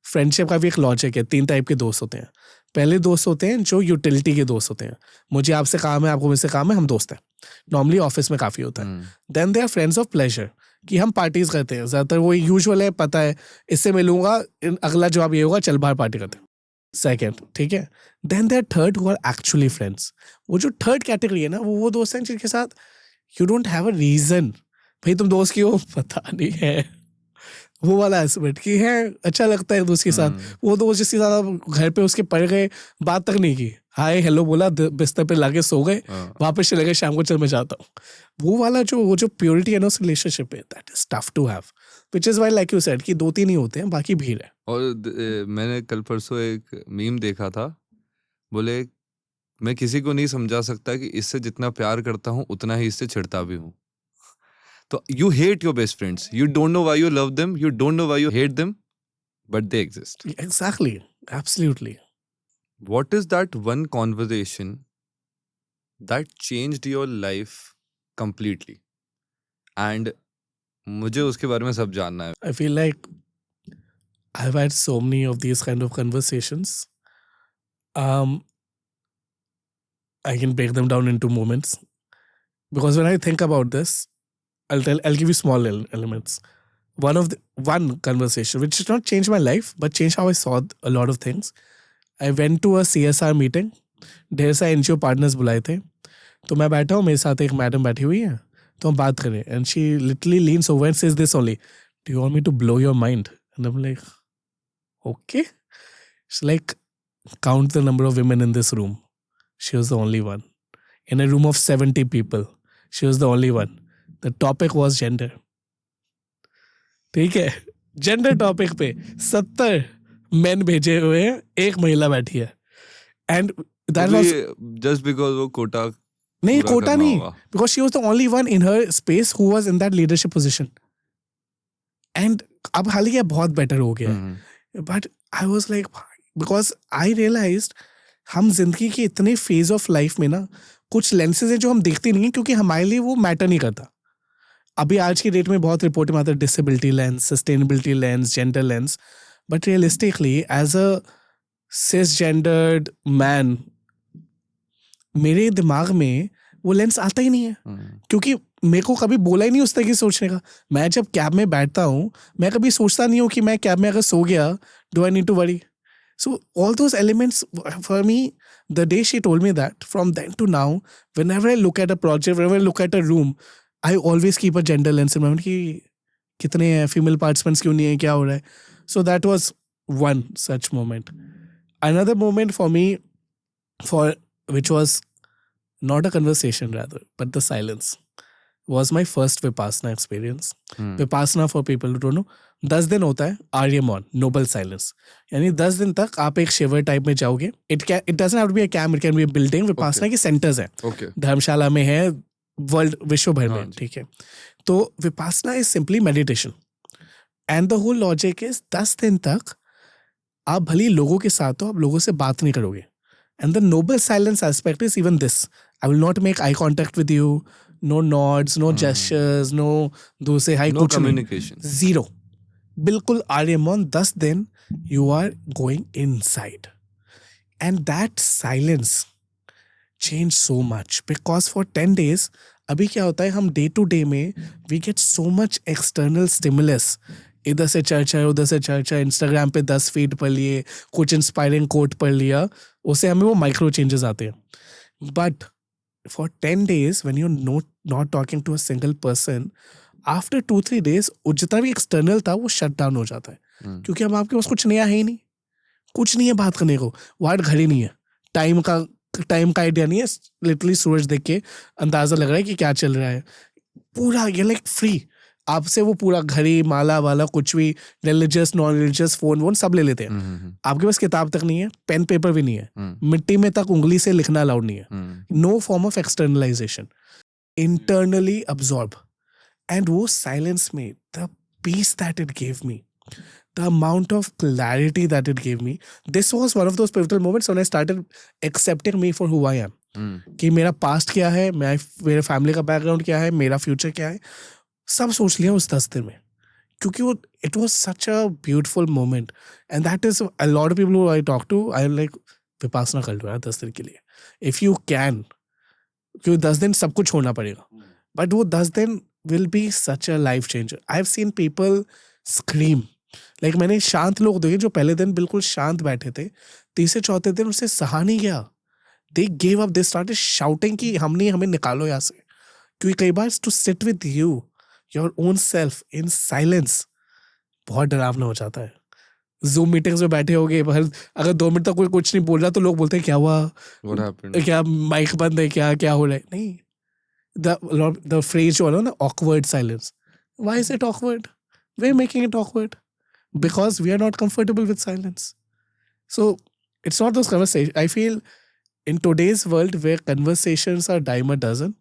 S2: friendship का भी एक logic है. 3 type के दोस्त होते हैं. पहले दोस्त होते हैं जो यूटिलिटी के दोस्त होते हैं. मुझे आपसे काम है, आपको मुझसे काम है, हम दोस्त हैं. नॉर्मली ऑफिस में काफ़ी होता है. Then they are friends of pleasure, कि हम पार्टीज करते हैं. ज़्यादातर वो यूजुअल है, पता है इससे मिलूंगा, अगला जवाब ये होगा चल बाहर पार्टी करते हैं. सेकेंड, ठीक है. Then they are third who are actually friends. वो जो थर्ड कैटेगरी है ना, वो दोस्त हैं जिनके साथ you don't have a reason. भाई तुम दोस्त क्यों, पता नहीं है. वो वाला एस्पेक्ट कि है अच्छा लगता है दोस्त के साथ. वो दोस्त जिसके साथ आप घर पे उसके पड़ गए, बात तक नहीं की, हाय हेलो बोला, बिस्तर पे लाके सो गए, वापस चले गए, शाम को चल मैं जाता हूँ. वो वाला जो प्योरिटी है ना उस रिलेशनशिप में, that is tough to have. Which is why like you said कि 2-3 ही होते हैं, बाकी भीड़ है.
S1: और मैंने कल परसों एक मीम देखा था, बोले मैं किसी को नहीं समझा सकता कि इससे जितना प्यार करता हूँ उतना ही इससे चिढ़ता भी हूँ. तो you hate your best friends. You don't know why you love them. You don't know why you hate them, but they exist.
S2: Exactly. Absolutely.
S1: What is that one conversation that changed your life completely? And मुझे उसके बारे में सब जानना है.
S2: I feel like I've had so many of these kind of conversations. I can break them down into moments. Because when I think about this, I'll give you small elements. One conversation which did not change my life but changed how I saw a lot of things. I went to a CSR meeting. ढेर सारे NGO partners बुलाए थे. तो मैं बैठा हूँ, मेरे साथ एक मैडम बैठी हुई है, तो हम बात करें. And she literally leans over and says this only, do you want me to blow your mind? And I'm like, okay. She's like, count the number of women in this room. She was the only one. In a room of 70 people, she was the only one. The topic was gender. ठीक है, gender topic पे 70 main भेजे हुए हैं, एक महिला बैठी है. And that was
S1: just because वो कोटा
S2: नहीं, कोटा नहीं, because she was the only one in her space who was in that leadership position. And अब हालांकि बहुत बेटर हो गया है, but I was like, because I realized हम जिंदगी के इतने फेज ऑफ लाइफ में ना कुछ लेंसेज हैं जो हम देखते नहीं हैं, क्योंकि हमारे लिए वो मैटर नहीं करता. अभी आज की डेट में बहुत रिपोर्ट में आता है disability lens, sustainability lens, gender lens, but realistically as a cisgendered man मेरे दिमाग में वो लेंस आता ही नहीं है, क्योंकि मेरे को कभी बोला ही नहीं उस तरह की सोचने का. मैं जब कैब में बैठता हूँ, मैं कभी सोचता नहीं हूँ कि मैं कैब में अगर सो गया, do I need to worry. So all those elements for me, the day she told me that, from then to now, whenever I look at a project, whenever I look at a room, I always keep a gender lens in my mind कि कितने हैं female participants, क्यों नहीं है, क्या हो रहा है. So that was one such moment. Another moment for me, which was not a conversation rather, but the silence, was my first Vipassana experience. Vipassana, for people who don't know, 10 दिन होता है आर्यमॉन, नोबल साइलेंस. यानी 10 दिन तक आप एक शिविर type में जाओगे. It doesn't have to be a camp, it can be a building. Vipassana के सेंटर्स हैं, धर्मशाला में है, वर्ल्ड विश्व भर में, ठीक है. तो Vipassana is simply meditation, and the whole logic is 10 दिन तक आप भले लोगों के साथ हो, आप लोगों से बात नहीं करोगे. And the noble silence aspect is even this, I will not make eye contact with you, no nods, no gestures, no दूसरे हाई, कुछ
S1: कम्युनिकेशन,
S2: जीरो. बिल्कुल आर्यमॉन 10 दिन you are going inside, and that silence change so much, because for 10 days अभी क्या होता है, हम डे टू डे में we get so much external stimulus. इधर से चर्चा है, उधर से चर्चा, इंस्टाग्राम पे 10 फीड पढ़ लिए, कुछ इंस्पायरिंग कोट पढ़ लिया, उससे हमें वो माइक्रो चेंजेस आते हैं. But for 10 days when you're not talking to a single person, after 2-3 days जितना भी एक्सटर्नल था वो शट डाउन हो जाता है. क्योंकि अब आपके पास कुछ नया है ही नहीं, कुछ नहीं है बात करने को. वार्ड घड़ी नहीं है, टाइम का आइडिया नहीं है. लिटरली सूरज देख के अंदाजा लग रहा है कि क्या चल रहा है. पूरा ये लाइक फ्री. आपसे वो पूरा घड़ी, माला वाला, कुछ भी रिलीजियस, नॉन रिलीजियस, फोन सब ले लेते हैं. आपके पास किताब तक नहीं है, पेन पेपर भी नहीं है, मिट्टी में तक उंगली से लिखना अलाउड नहीं है. No form of externalisation, internally absorb. And वो silence में, the peace that it gave me, the amount of clarity that it gave me, this was one of those pivotal moments when I started accepting me for who I am. कि मेरा past क्या है, मेरे family का background क्या है, मेरा future क्या है, सब सोच लिया उस 10 दिन में. क्योंकि वो it was such a beautiful moment. And that is a lot of people I talk to, I like Vipassana कर लो यार 10 दिन के लिए इफ यू कैन. क्योंकि 10 दिन सब कुछ होना पड़ेगा, बट वो 10 दिन will be such a life changer. I have seen people scream. Like मैंने शांत लोग देखे जो पहले दिन बिल्कुल शांत बैठे थे, तीसरे चौथे दिन उससे सहा नहीं गया. They gave up, they started shouting कि हमें निकालो यहाँ से. क्योंकि कई बार to sit with you your own self in silence बहुत डरावना हो जाता है. जूम मीटिंग्स में बैठे होगे, अगर 2 मिनट तक कोई कुछ नहीं बोल रहा तो लोग बोलते हैं क्या हुआ, क्या माइक बंद है, क्या हो रहा है. नहीं, the phrase जो है ना awkward silence. Why is it awkward? We're making it awkward because we are not comfortable with silence. So it's not those conversations. I feel in today's world where conversations are dime a dozen,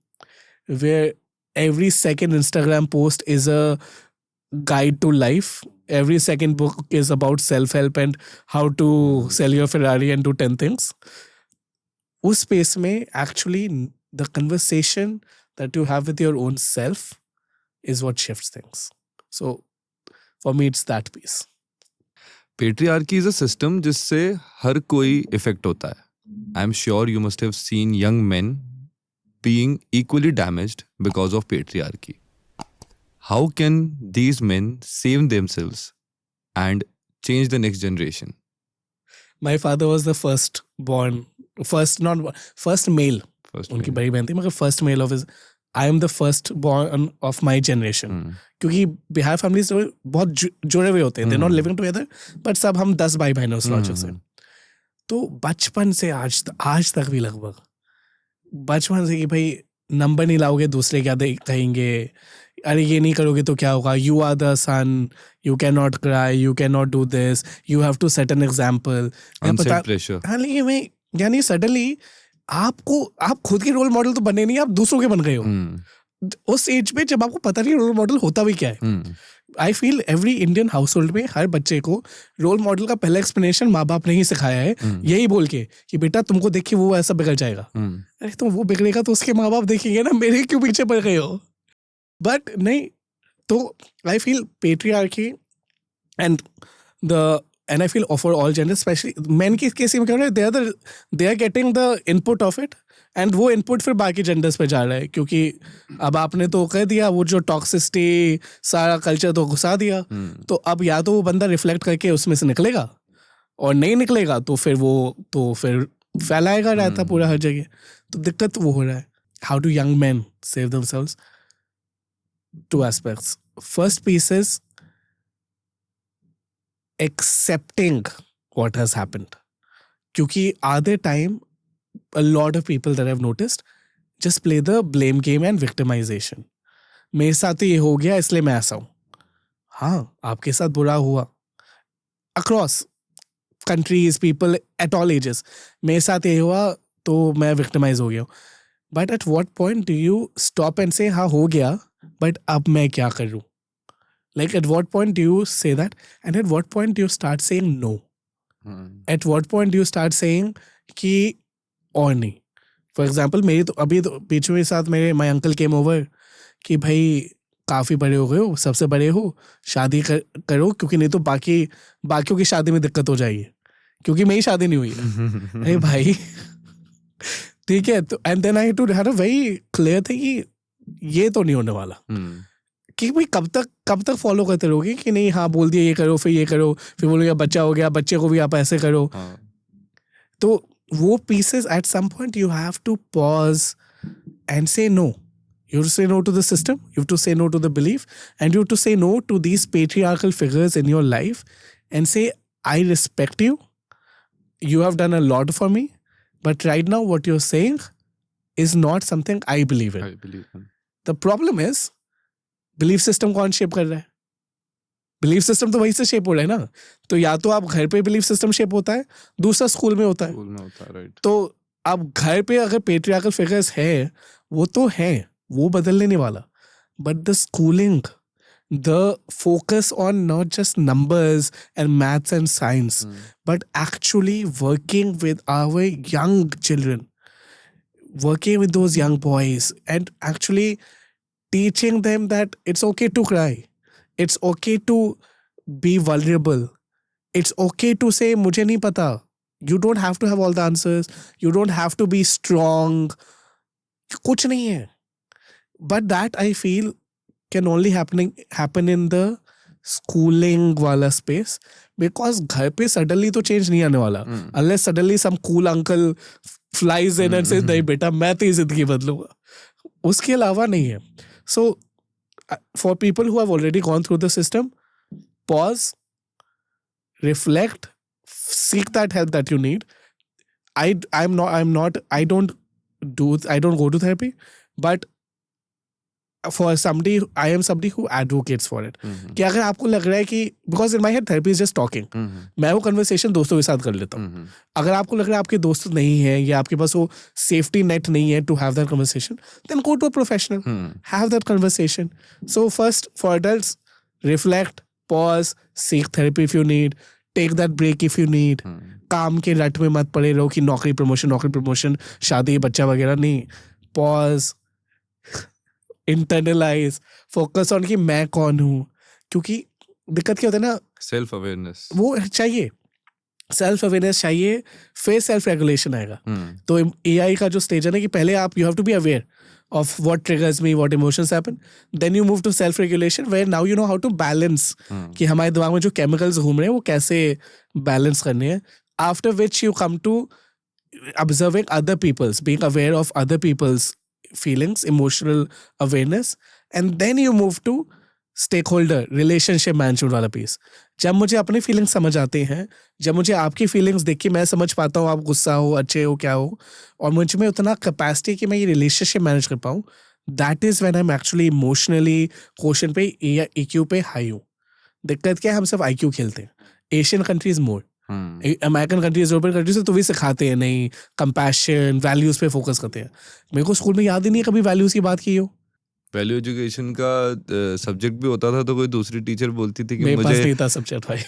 S2: where every second Instagram post is a guide to life, every second book is about self-help and how to sell your Ferrari and do 10 things. उस space में actually the conversation that you have with your own self is what shifts things. So for me it's that piece.
S1: Patriarchy is a system जिससे हर कोई effect होता है. I'm sure you must have seen young men being equally damaged because of patriarchy. How can these men save themselves and change the next generation?
S2: My father was the first male. उनकी बड़ी बहन थी, मगर first male of his. I am the first born of my generation. क्योंकि Bihar families बहुत जुड़े हुए होते हैं. They're not living together, but सब हम 10 भाई बहन हैं उस लॉजिक से. तो बचपन से आज तक भी लगभग बचपन से कि भाई नंबर नहीं लाओगे दूसरे क्या कहेंगे, अरे ये नहीं करोगे तो क्या होगा, you are the son, you can not cry, you can not do this, you have to set an example. हाँ, लेकिन मैं यानी सडनली आप खुद के रोल मॉडल तो बने नहीं, आप दूसरों के बन गए हो. उस एज पे जब आपको पता नहीं रोल मॉडल होता भी क्या है. I feel every Indian house hold में हर बच्चे को रोल मॉडल का पहला एक्सप्लेनेशन माँ बाप ने ही सिखाया है, यही बोल के कि बेटा तुमको देख के वो ऐसा बिगड़ जाएगा. अरे तो वो बिगड़ेगा तो उसके माँ बाप देखेंगे ना, मेरे क्यों पीछे पड़ गए हो. बट नहीं, तो I feel patriarchy and I feel for all genders, especially men की केस में क्या हो रहा है, they are getting the input of it, and वो input फिर बाकी genders पे जा रहा है. क्योंकि अब आपने तो कह दिया, वो जो टॉक्सिसिटी सारा कल्चर तो घुसा दिया, तो अब या तो वो बंदा रिफ्लेक्ट करके उसमें से निकलेगा, और नहीं निकलेगा तो फिर फैलाएगा रहता पूरा हर जगह. तो दिक्कत वो हो रहा है. How do young men save themselves? 2 aspects. First piece is accepting what has happened. क्योंकि other time a lot of people that I've noticed just play the blame game and victimization. मेरे साथ तो ये हो गया इसलिए मैं ऐसा हूँ. हाँ, आपके साथ बुरा हुआ across countries, people at all ages. मेरे साथ ये हुआ तो मैं victimize हो गया हूँ. But at what point do you stop and say हाँ हो गया, but अब मैं क्या करूँ? Like at what point do you say that, and at what point do you start saying no? At what point do you start saying कि और नहीं? For example, मेरी तो अभी तो बीच में साथ my uncle came over कि भाई काफ़ी बड़े हो गए हो, सबसे बड़े हो, शादी करो, क्योंकि नहीं तो बाकियों की शादी में दिक्कत हो जाएगी, क्योंकि मेरी शादी नहीं हुई है. अरे भाई ठीक है. तो and then I too have a very clear thing कि ये तो नहीं होने वाला. कि भाई कब तक फॉलो करते रहोगे कि नहीं, हाँ बोल दिया ये करो, फिर ये करो, फिर बोलोगे बच्चा हो गया, बच्चे को भी आप ऐसे करो. तो वो pieces at some point you have to pause and say no. You have to say no to the system, you have to say no to the belief, and you have to say no to these patriarchal figures in your life and say, I respect you, you have done a lot for me, but right now what you're saying is not something I believe in. The problem is, belief system कौन shape कर रहा है? Belief system तो वही से shape हो रहा है ना. तो या तो आप घर पे बिलीफ सिस्टम शेप होता है, दूसरा स्कूल में होता है. राइट. तो अब घर पे अगर पेट्रियार्कल फिगर्स है, वो तो है, वो बदलने नहीं वाला. But the schooling, the focus on not just numbers and maths and science, but actually working with our young children. working with those young boys and actually teaching them that it's okay to cry. It's okay to be vulnerable. It's okay to say, मुझे नहीं पता. You don't have to have all the answers. You don't have to be strong. कुछ नहीं है. But that I feel can only happen in the schooling wala space, because घर पे suddenly तो change नहीं आने वाला. Unless suddenly some cool uncle flies in and says, नहीं बेटा मैं तेरी जिंदगी बदलूंगा. उसके अलावा नहीं है. So for people who have already gone through the system, pause, reflect, seek that help that you need. I don't go to therapy, but for somebody, I am somebody who advocates for it. कि अगर आपको लग रहा है कि because in my head therapy is just talking, मैं वो conversation दोस्तों के साथ कर लेता हूँ. अगर आपको लग रहा है आपके दोस्त नहीं है या आपके पास वो safety net नहीं है to have that conversation, then go to a professional. Have that conversation. So first, for adults, reflect, pause, seek therapy if you need, take that break if you need. काम के रट में मत पड़े रहो कि नौकरी प्रमोशन, शादी, बच्चा वगैरह नहीं. Pause, internalize, focus on कि मैं कौन हूँ. क्योंकि दिक्कत क्या होता है ना,
S1: सेल्फ अवेयरनेस
S2: वो चाहिए, सेल्फ अवेयरनेस चाहिए, फिर सेल्फ रेगुलेशन आएगा. तो AI का जो स्टेज है ना कि पहले आप you have to be aware of what triggers me, what emotions happen. Then you move to self-regulation where now you know how to balance कि हमारे दिमाग में जो chemicals घूम रहे हैं वो कैसे balance करने हैं. After which you come to observing other people's, being aware of other people's feelings, emotional awareness, and then you move to stakeholder, relationship management वाला piece. जब मुझे अपने फीलिंग्स समझ आते हैं, जब मुझे आपकी फीलिंग्स देख के मैं समझ पाता हूँ आप गुस्सा हो, अच्छे हो, क्या हो, और मुझ में उतना कैपेसिटी कि मैं ये रिलेशनशिप मैनेज कर पाऊँ, that is when I am actually emotionally quotient पे या EQ पे हाई हूँ. दिक्कत क्या है, हम सब IQ खेलते हैं. एशियन कंट्रीज मोर, अमेरिकन कंट्रीज, यूरोपियन कंट्रीज तो भी सिखाते हैं नहीं, कंपैशन, वैल्यूज पे फोकस करते हैं. मेरे को स्कूल में याद ही नहीं है कभी वैल्यूज की बात की हो.
S1: वैल्यू एजुकेशन का सब्जेक्ट भी होता था तो कोई दूसरी टीचर बोलती थी कि
S2: मेरे
S1: मुझे
S2: पास नहीं था सब्जेक्ट भाई.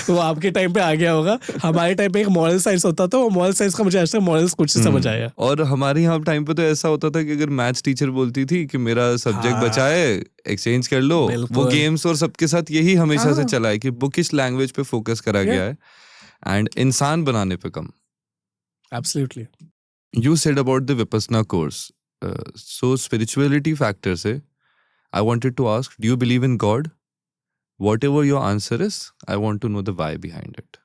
S2: वो आपके टाइम पे आ गया होगा. हमारे टाइम पे एक मॉरल साइंस होता था, वो मॉरल साइंस का मुझे आज तक मॉरल्स कुछ नहीं समझ आया.
S1: और हमारे यहाँ टाइम पे तो ऐसा होता था कि अगर मैथ्स टीचर बोलती थी कि मेरा सब्जेक्ट बचा है, एक्सचेंज कर लो, वो गेम्स और सबके साथ यही हमेशा से चला है कि बुकिश लैंग्वेज पे फोकस करा गया है एंड इंसान बनाने पे कम.
S2: Absolutely.
S1: You said about the Vipassana course. So spirituality factor से I wanted to ask, do you believe in God? Whatever your answer is, I want to know the why behind it.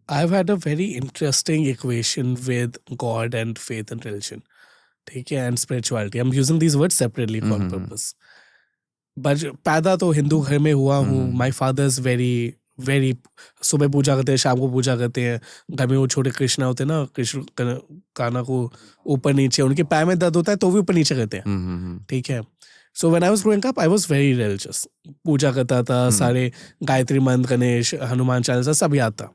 S2: I've had a very interesting equation with God and faith and religion. ठीक है, and spirituality. I'm using these words separately for purpose. But पैदा तो हिंदू घर में हुआ हूँ. My father's very सुबह पूजा करते हैं, शाम को पूजा करते हैं. घर में वो छोटे कृष्णा होते हैं ना, कृष्ण काना को ऊपर नीचे, उनके पैर में दर्द होता है तो भी ऊपर नीचे करते हैं. ठीक है. So when I was growing up, I was very religious. पूजा करता था, सारे गायत्री मंत्र, गणेश, हनुमान चालीसा सब याद था.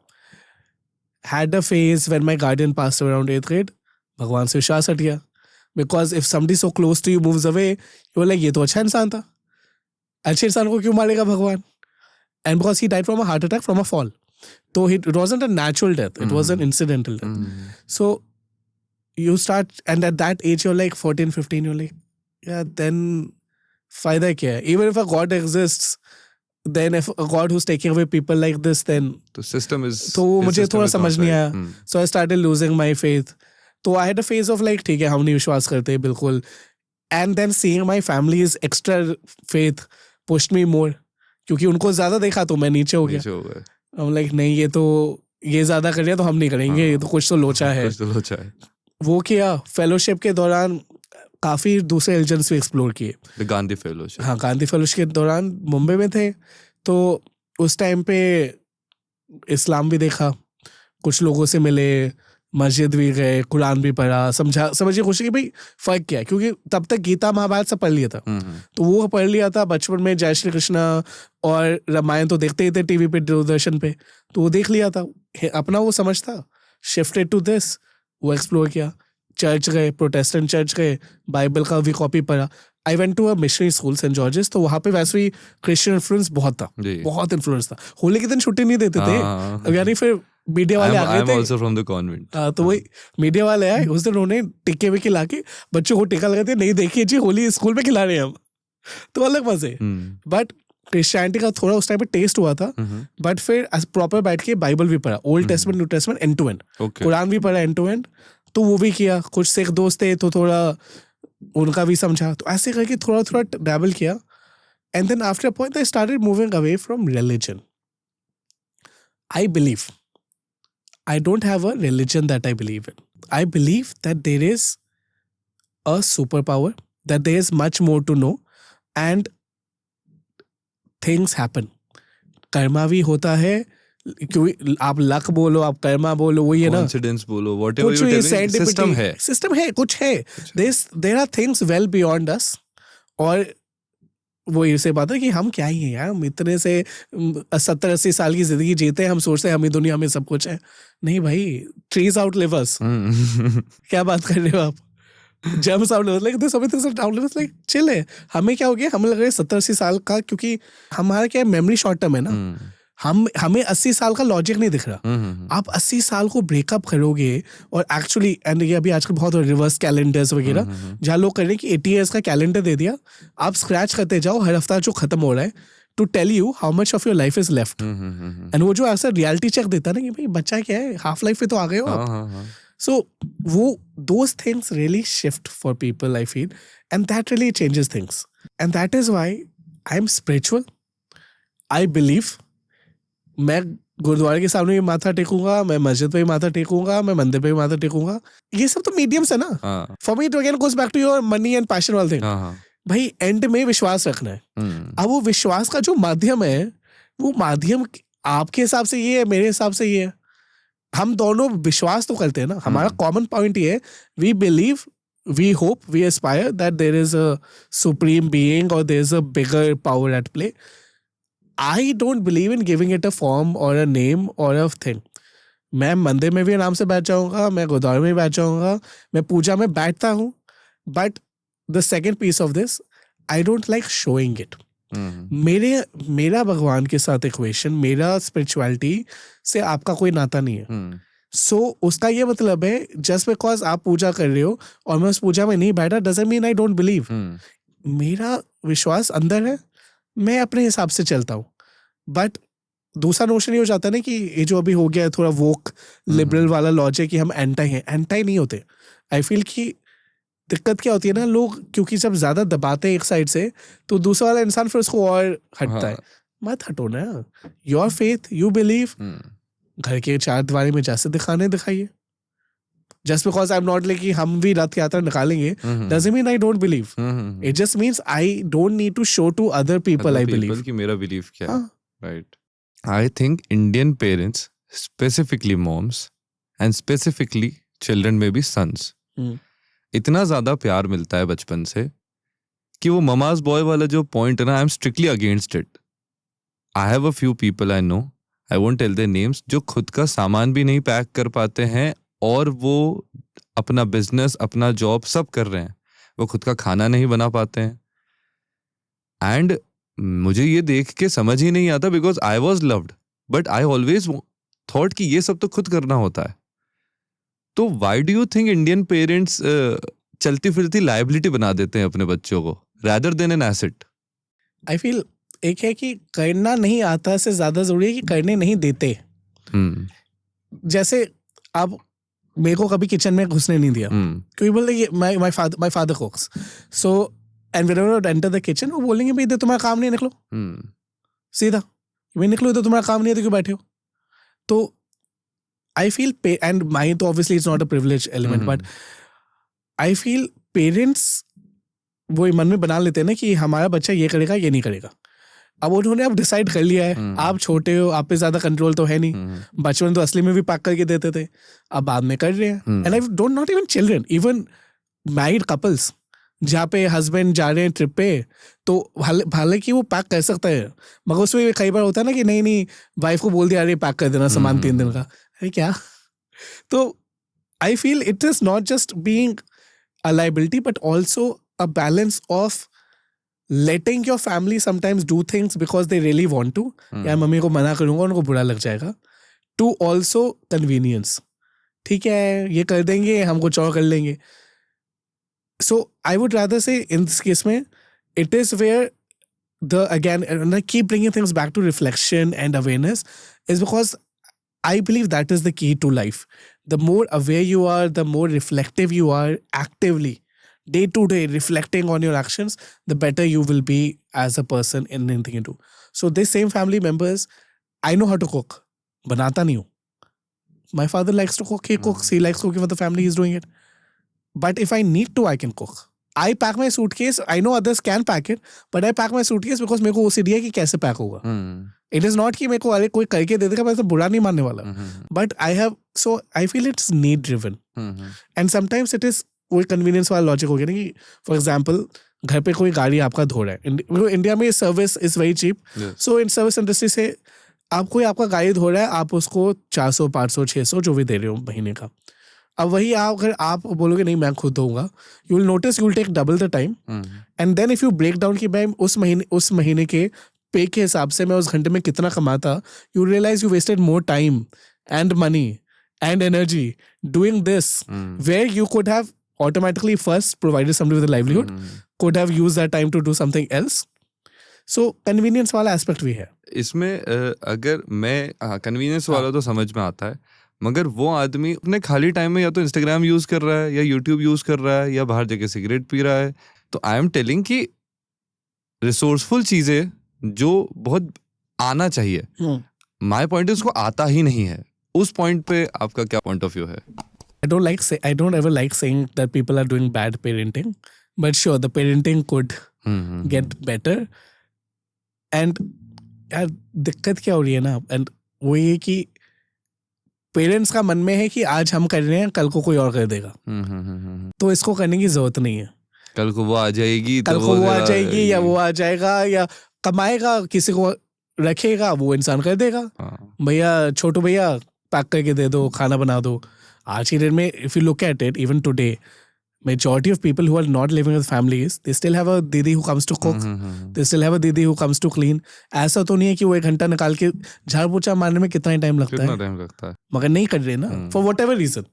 S2: Had a phase when my guardian passed away around 8th grade. भगवान से विश्वास हट गया. Because if somebody so close to you moves away, you were like, ये तो अच्छा इंसान था. अच्छे इंसान को क्यों मारेगा भगवान? And because he died from a heart attack from a fall. So it wasn't a natural death. It was an incidental death. So you start, and at that age, you're like 14, 15, you're like, yeah, then फायदा क्या है? Even if a God exists, then if a God who's taking away people like this, then
S1: the system is,
S2: तो मुझे थोड़ा समझ नहीं आया. So I started losing my faith. तो I had a phase of like, ठीक है, हम नहीं विश्वास करते बिल्कुल. And then seeing my family's extra faith pushed me more. क्योंकि उनको ज्यादा देखा तो मैं नीचे हो गया. I'm like, नहीं, ये ज्यादा कर रहा तो हम नहीं करेंगे, ये तो कुछ तो लोचा है. वो किया. फेलोशिप के दौरान काफी दूसरे रिलीजन्स भी एक्सप्लोर किए.
S1: गांधी फेलोशिप.
S2: हाँ, गांधी फेलोशिप के दौरान मुंबई में थे तो उस टाइम पे इस्लाम भी देखा, कुछ लोगों से मिले, मस्जिद भी गए, कुरान भी पढ़ा, समझिए खुशी कि भाई फर्क क्या है. क्योंकि तब तक गीता महाभारत सब पढ़ लिया था, तो वो पढ़ लिया था बचपन में. जय श्री कृष्णा और रामायण तो देखते ही थे टीवी पे, दूरदर्शन पे, तो वो देख लिया था. अपना वो समझ था. शिफ्टेड टू दिस, वो एक्सप्लोर किया. चर्च गए, प्रोटेस्टेंट चर्च गए, बाइबल का भी कॉपी पढ़ा. I went to a missionary school saint George's, तो वहाँ पे वैसे ही क्रिश्चियन इन्फ्लुएंस बहुत था, बहुत इन्फ्लुएंस था. होली के दिन छुट्टी नहीं देते थे, यानी फिर मीडिया वाले आ गए
S1: I'm
S2: थे।
S1: also from the convent.
S2: हाँ, तो वही मीडिया वाले आए उस दिन, उन्होंने टिक्के विक्के लाके बच्चों को टिक्का लगाते, नहीं देखिए जी होली स्कूल में खिला रहे हैं हम, तो अलग मजे। बट क्रिश्चियनिटी का थोड़ा उस टाइम पे टेस्ट हुआ था, बट फिर प्रॉपर बैठ के बाइबल भी पढ़ा, old testament new testament end to end, कुरान भी पढ़ा एंड टू एंड, तो वो भी किया। कुछ सिख दोस्त थे तो थोड़ा उनका भी समझा, तो ऐसे करके थोड़ा थोड़ा डैबल किया। And then after a point I started moving away from religion. I believe I don't have a religion that I believe in. I believe that there is a superpower, that there is much more to know, and things happen. Karma भी होता है, क्योंकि आप luck बोलो, आप कर्मा बोलो, वही है ना,
S1: Coincidence बोलो, whatever
S2: कुछ
S1: you're telling,
S2: serendipity,
S1: system है.
S2: कुछ है। There are things well beyond us. और वो इसे बात है कि हम क्या ही हैं यार, हम इतने से 70-80 साल की जिंदगी जीते हैं, हम सोचते हैं हम ही दुनिया में सब कुछ है। नहीं भाई, ट्रीज आउटलिव अस। क्या बात कर रहे हो आप? Germs outlive us, like this everything outlive us, like chill है। हमें क्या हो गया, हमें लग रहा है 70-80 साल का, क्योंकि हमारा क्या मेमोरी शॉर्ट टर्म है ना। हमें 80 साल का लॉजिक नहीं दिख रहा। आप 80 साल को ब्रेकअप करोगे, और एक्चुअली एंड ये अभी आजकल बहुत रिवर्स कैलेंडर्स वगैरह, जहाँ लोग कर रहे हैं कि 80 years का कैलेंडर दे दिया, आप स्क्रैच करते जाओ हर हफ्ता जो खत्म हो रहा है, to tell you how much of your life is left. And वो जो ऐसा रियलिटी चेक देता ना कि भाई बच्चा क्या है, हाफ लाइफ पे तो आ गए हो आप। सो वो those things really shift for people, I feel, and that really changes things, and that is why I am spiritual. I believe मैं गुरुद्वारे के सामने भी माथा टेकूंगा, मैं मस्जिद पे भी माथा टेकूंगा, मैं मंदिर पे भी माथा टेकूंगा। ये सब तो मीडियम्स है ना। For me it again goes back to your money and passion वाला थिंग। भाई एंड में विश्वास रखना है। अब वो विश्वास का जो माध्यम है, वो माध्यम आपके हिसाब से ये है, मेरे हिसाब से ये है। हम दोनों विश्वास तो करते हैं ना। हमारा कॉमन पॉइंट ये है, we believe, we hope, we aspire that there is a supreme being और there is a bigger power at play. I don't believe in giving it a form or a name or a thing. मैं मंदिर में भी आराम से बैठ जाऊंगा, मैं गुरुद्वारे में भी बैठ जाऊंगा, मैं पूजा में बैठता हूँ, but the second piece of this, I don't like showing it. मेरा भगवान के साथ इक्वेशन, मेरा स्पिरिचुअलिटी से आपका कोई नाता नहीं है। सो उसका ये मतलब है, जस्ट बिकॉज आप पूजा कर रहे हो और मैं उस पूजा में नहीं बैठा, doesn't mean I don't believe. मेरा विश्वास अंदर है, मैं अपने हिसाब से चलता हूँ। बट दूसरा नोशन ये हो जाता है ना कि ये जो अभी हो गया है थोड़ा वोक लिबरल वाला लॉजिक कि हम एंटी हैं। एंटी नहीं होते। आई फील कि दिक्कत क्या होती है ना, लोग क्योंकि जब ज्यादा दबाते हैं एक साइड से, तो दूसरा वाला इंसान फिर उसको और हटता है। मत हटो ना, योर फेथ, यू बिलीव, घर के चार दीवारी में जैसे दिखाने दिखाइए। Just because I'm not like हम भी रथ यात्रा निकालेंगे, doesn't mean I don't believe. It just means I don't need to show to other people I believe.
S1: कि मेरा belief क्या है, right? I think Indian parents, specifically moms, and specifically children में भी sons, इतना ज्यादा प्यार मिलता है बचपन से कि वो ममाज बॉय वाला जो पॉइंट है ना, I'm strictly against it. I have a few people I know, I won't tell their names, जो खुद का सामान भी नहीं पैक कर पाते हैं और वो अपना बिजनेस, अपना जॉब सब कर रहे हैं, वो खुद का खाना नहीं बना पाते हैं। एंड मुझे ये देख के समझ ही नहीं आता, because I was loved, but I always thought कि ये सब तो खुद करना होता है। तो why do you think Indian parents चलती फिरती लाइबिलिटी बना देते हैं अपने बच्चों को, rather than an asset?
S2: I feel एक है कि करना नहीं आता से ज्यादा जरूरी है कि करने नहीं देते। जैसे अब मेरे को कभी किचन में घुसने नहीं दिया, क्योंकि बोलते my father कुक्स, so and whenever I enter the kitchen वो बोलेंगे भाई इधर तुम्हारा काम नहीं है, निकलो सीधा, भाई निकलो इधर तुम्हारा काम नहीं है तो क्यों बैठे हो। तो आई फील एंड माई तो obviously it's not a privilege element, but I feel parents वो मन में बना लेते हैं ना कि हमारा बच्चा ये करेगा ये नहीं करेगा। अब उन्होंने अब डिसाइड कर लिया है, आप छोटे हो, आप पे ज्यादा कंट्रोल तो है नहीं। बचपन तो असली में भी पैक करके देते थे, अब बाद में कर रहे हैं। And I don't not even children, even married couples जहाँ पे हस्बैंड जा रहे हैं ट्रिप पे, तो हालांकि वो पैक कर सकता है, मगर उसमें कई बार होता है ना कि नहीं वाइफ को बोल दिया अरे पैक कर देना सामान 3 दिन का, अरे क्या। तो I feel it is not just being a liability but also a balance of letting your family sometimes do things because they really want to, या मम्मी को मना करूंगा उनको बुरा लग जाएगा, टू ऑल्सो कन्वीनियंस. ठीक है, ये कर देंगे, हम कुछ और कर लेंगे. So I would rather say in this case में it is where again, and I keep bringing things back to reflection and awareness, is because I believe that is the key to life. The more aware you are, the more reflective you are, actively, day to day, reflecting on your actions, the better you will be as a person in anything you do. So these same family members, I know how to cook. Banata nahi hu. My father likes to cook. He cooks. He likes cooking for the family. He's doing it. But if I need to, I can cook. I pack my suitcase. I know others can pack it, but I pack my suitcase because मेरे को OCD है कि कैसे pack होगा. It is not कि मेरे को अरे कोई करके दे देगा, मैं तो बुरा नहीं मानने वाला. But I feel it's need driven. And sometimes it is वही convenience वाला logic हो गया ना कि for example घर पे कोई गाड़ी आपका धो रहा है. इंडिया में service is very cheap. So in service industry से आप कोई आपका गाड़ी धो रहा है, आप उसको 400 500 600 जो भी दे रहे हो महीने का. अब वही अगर आप बोलोगे नहीं मैं खुद दूंगा, you will notice you will take double the time. And then if you break down कि मैं उस महीने के पे के हिसाब से मैं उस घंटे में कितना कमाता, you realize you wasted more time and money and energy doing this, where you could have automatically first provided somebody with a livelihood, could have used that time to do something else. So convenience वाला aspect भी है
S1: इसमें. अगर मैं convenience वाला तो समझ में आता है, मगर वो आदमी अपने खाली टाइम में या तो इंस्टाग्राम यूज कर रहा है या यूट्यूब यूज कर रहा है या बाहर जाके सिगरेट पी रहा है. तो आई एम टेलिंग कि रिसोर्सफुल चीजें जो बहुत आना चाहिए, माय पॉइंट उसको आता ही नहीं है. उस पॉइंट पे आपका क्या पॉइंट ऑफ व्यू है?
S2: I don't ever like saying that people are doing bad parenting, but sure, the parenting could get better. And यार दिक्कत क्या हो रही है ना, and वो ये कि पेरेंट्स का मन में है कि आज हम कर रहे हैं, कल को कोई और कर देगा. तो इसको करने की जरूरत नहीं है.
S1: कल को वो आ जाएगी,
S2: कल को वो आ जाएगी या वो आ जाएगा या कमाएगा, किसी को रखेगा, वो इंसान कर देगा. भैया छोटू भैया पैक करके दे दो, खाना बना दो. आज की डेट में if you look at it, even today, majority of people who are not living with families, they still have a didi who comes to cook. They still have a didi who comes to clean. ऐसा तो नहीं है कि वो 1 घंटा निकाल के झाड़ पोछा मारने में कितना टाइम लगता है, मगर नहीं कर रहे ना, for whatever reason.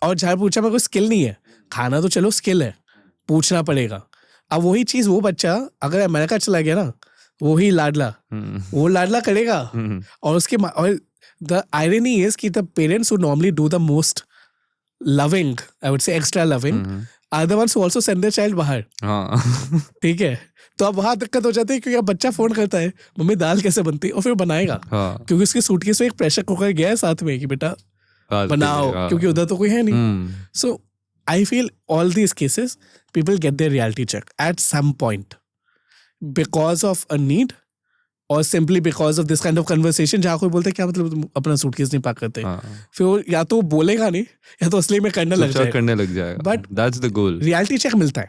S2: और झाड़ पोछा में कोई स्किल नहीं है, खाना तो चलो स्किल है, पूछना पड़ेगा. अब वही चीज वो बच्चा अगर अमेरिका चला गया ना, वही लाडला वो लाडला करेगा. और उसके the irony is कि the parents who normally do the most loving, I would say extra loving, are the ones who also send their child बाहर. ठीक है, तो अब वहाँ दिक्कत हो जाती है क्योंकि अब बच्चा फोन करता है मम्मी दाल कैसे बनती है, और फिर बनाएगा क्योंकि उसके सूटकेस में एक प्रेशर कुकर गया है साथ में कि बेटा बनाओ, क्योंकि उधर तो कोई है नहीं. So I feel all these cases people get their reality check at some point because of a need और simply because of this kind of conversation, जहाँ कोई बोलते हैं क्या मतलब अपना सूटकेस नहीं पैक करते, फिर वो या तो बोलेगा नहीं या तो असली में करने लग जाएगा. But that's the goal. Reality check मिलता है.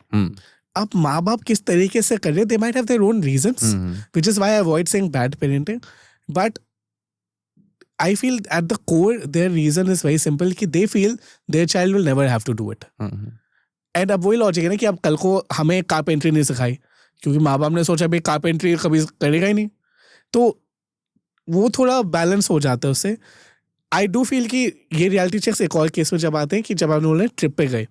S2: अब माँ बाप किस तरीके से कर रहे, they might have their own reasons, which is why I avoid saying bad parenting. But I feel at the core their reason is very simple कि they feel their child will never have to do it. And अब वही logic है ना कि अब कल को हमें कारपेंट्री नहीं सिखाई क्योंकि माँ बाप ने सोचा भाई कारपेंट्री कभी करेगा ही नहीं, तो वो थोड़ा बैलेंस हो जाता है उससे. आई डू फील कि ये रियलिटी चेक्स एक और केस में जब आते हैं कि जब आप लोग ट्रिप पे गए,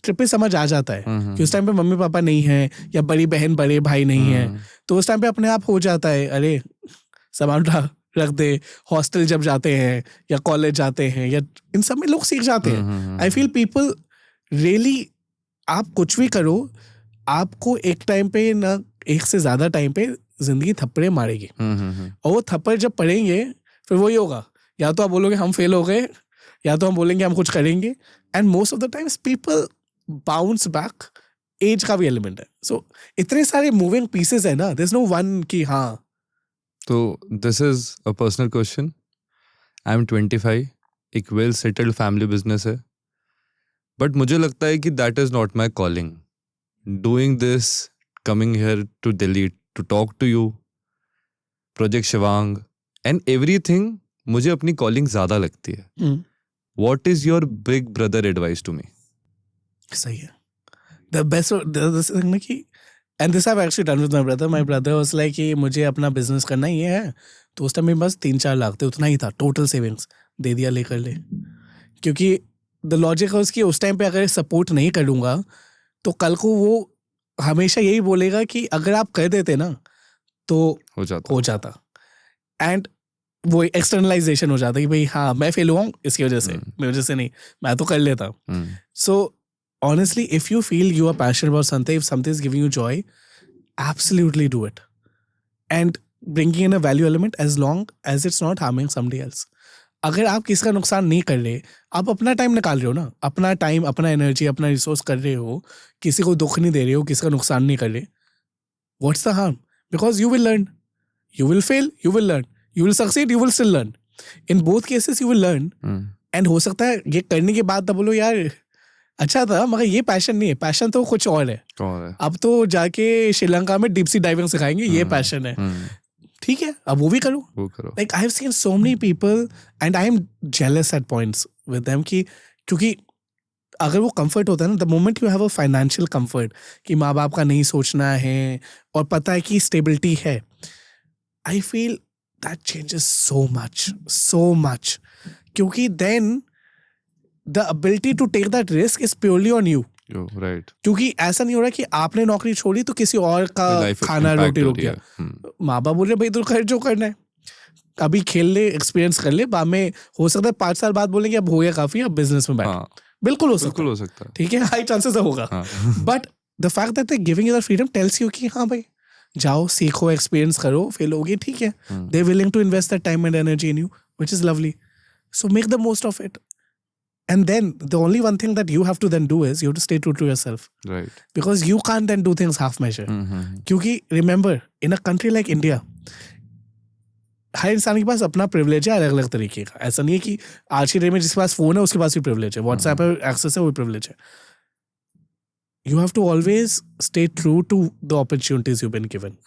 S2: ट्रिप पे समझ आ जाता है कि उस टाइम पे मम्मी पापा नहीं है या बड़ी बहन बड़े भाई नहीं है, तो उस टाइम पे अपने आप हो जाता है अरे सामान रख दे. हॉस्टल जब जाते हैं या कॉलेज जाते हैं या इन सब में लोग सीख जाते हैं. आई फील पीपल रियली, आप कुछ भी करो, आपको एक टाइम पे ना एक से ज्यादा टाइम पे जिंदगी थप्पड़े मारेगी. और वो थप्पड़ जब पड़ेंगे फिर वही होगा, या तो आप बोलोगे हम फेल हो गए या तो हम बोलेंगे हम कुछ करेंगे. And most of the times people bounce back. Age का भी एलिमेंट है. सो इतने सारे मूविंग पीसेस है ना, देयर इज नो वन कि हाँ.
S1: तो this is a personal question. I am 25, एक वेल सेटल्ड फैमिली बिजनेस है, बट मुझे लगता है कि that is not my calling. Doing this, coming here to Delhi to talk to you, Project Shivang and everything, मुझे अपनी कॉलिंग ज्यादा लगती है. What is your big brother advice to me?
S2: सही है. The best thing ना कि and this I actually done with my brother. My brother was like कि मुझे अपना बिजनेस करना ही है. तो उस टाइम मेरे पास 3-4 लाख थे, उतना ही था टोटल सेविंग्स. दे दिया, लेकर ले. क्योंकि द लॉजिक है उसकी, उस टाइम पे अगर सपोर्ट नहीं करूँगा तो कल को वो हमेशा यही बोलेगा कि अगर आप कर देते ना तो हो जाता. एंड वो एक्सटर्नलाइजेशन हो जाता कि भाई हाँ मैं फेल हुआ हूँ इसकी वजह से, मेरी वजह से नहीं, मैं तो कर लेता. सो honestly, if you feel you are passionate about something, if something is giving you joy, absolutely do it. And bringing in a value element as long as it's not harming somebody else. अगर आप किसी का नुकसान नहीं कर रहे, आप अपना टाइम निकाल रहे हो ना, अपना टाइम, अपना एनर्जी, अपना रिसोर्स कर रहे हो, किसी को दुख नहीं दे रहे हो, किसी का नुकसान नहीं कर रहे, what's the harm? Because you will learn. You will fail, you will learn. You will succeed, you will still learn. In both cases, you will learn. And हो सकता है ये करने के बाद तब बोलो यार अच्छा था, मगर ये पैशन नहीं है. पैशन तो कुछ और है. अब तो जाके श्रीलंका में डीप सी डाइविंग सिखाएंगे, ये पैशन है. ठीक है, अब वो भी करो. Like I have seen so many people and I am jealous at points with them कि क्योंकि अगर वो कंफर्ट होता है ना, the moment you have a financial comfort कि माँ बाप का नहीं सोचना है और पता है कि स्टेबिलिटी है, I feel that changes so much. क्योंकि then the ability to take that risk is purely on you.
S1: Right.
S2: क्योंकि ऐसा नहीं हो रहा कि आपने नौकरी छोड़ी तो किसी और का खाना रोटी रुक गया. माँ बाप बोल रहे भाई तू कर जो करना है, अभी खेल ले, एक्सपीरियंस कर ले, बाद में हो सकता है 5 साल बाद बोलेंगे अब हो गया काफी, अब बिजनेस में बैठ. बिल्कुल हो सकता है. ठीक है, हाई चांसेस होगा. But the fact that they giving you the freedom tells you कि हाँ भाई जाओ, सीखो, एक्सपीरियंस करो, फेल होगी ठीक है. They willing to invest that time and energy in you, which is lovely. So make the most of it. And then the only one thing that you have to then do is you have to stay true to yourself.
S1: Right.
S2: Because you can't then do things half measure. क्योंकि remember, in a country like India, हर इंसान के पास अपना privilege है अलग अलग तरीके का. ऐसा नहीं है कि आज की डेट में जिसके पास फोन है उसके पास भी प्रिविलेज है, व्हाट्सएप पे एक्सेस है वो प्रिविलेज है. You have to always stay true to the opportunities you've been given.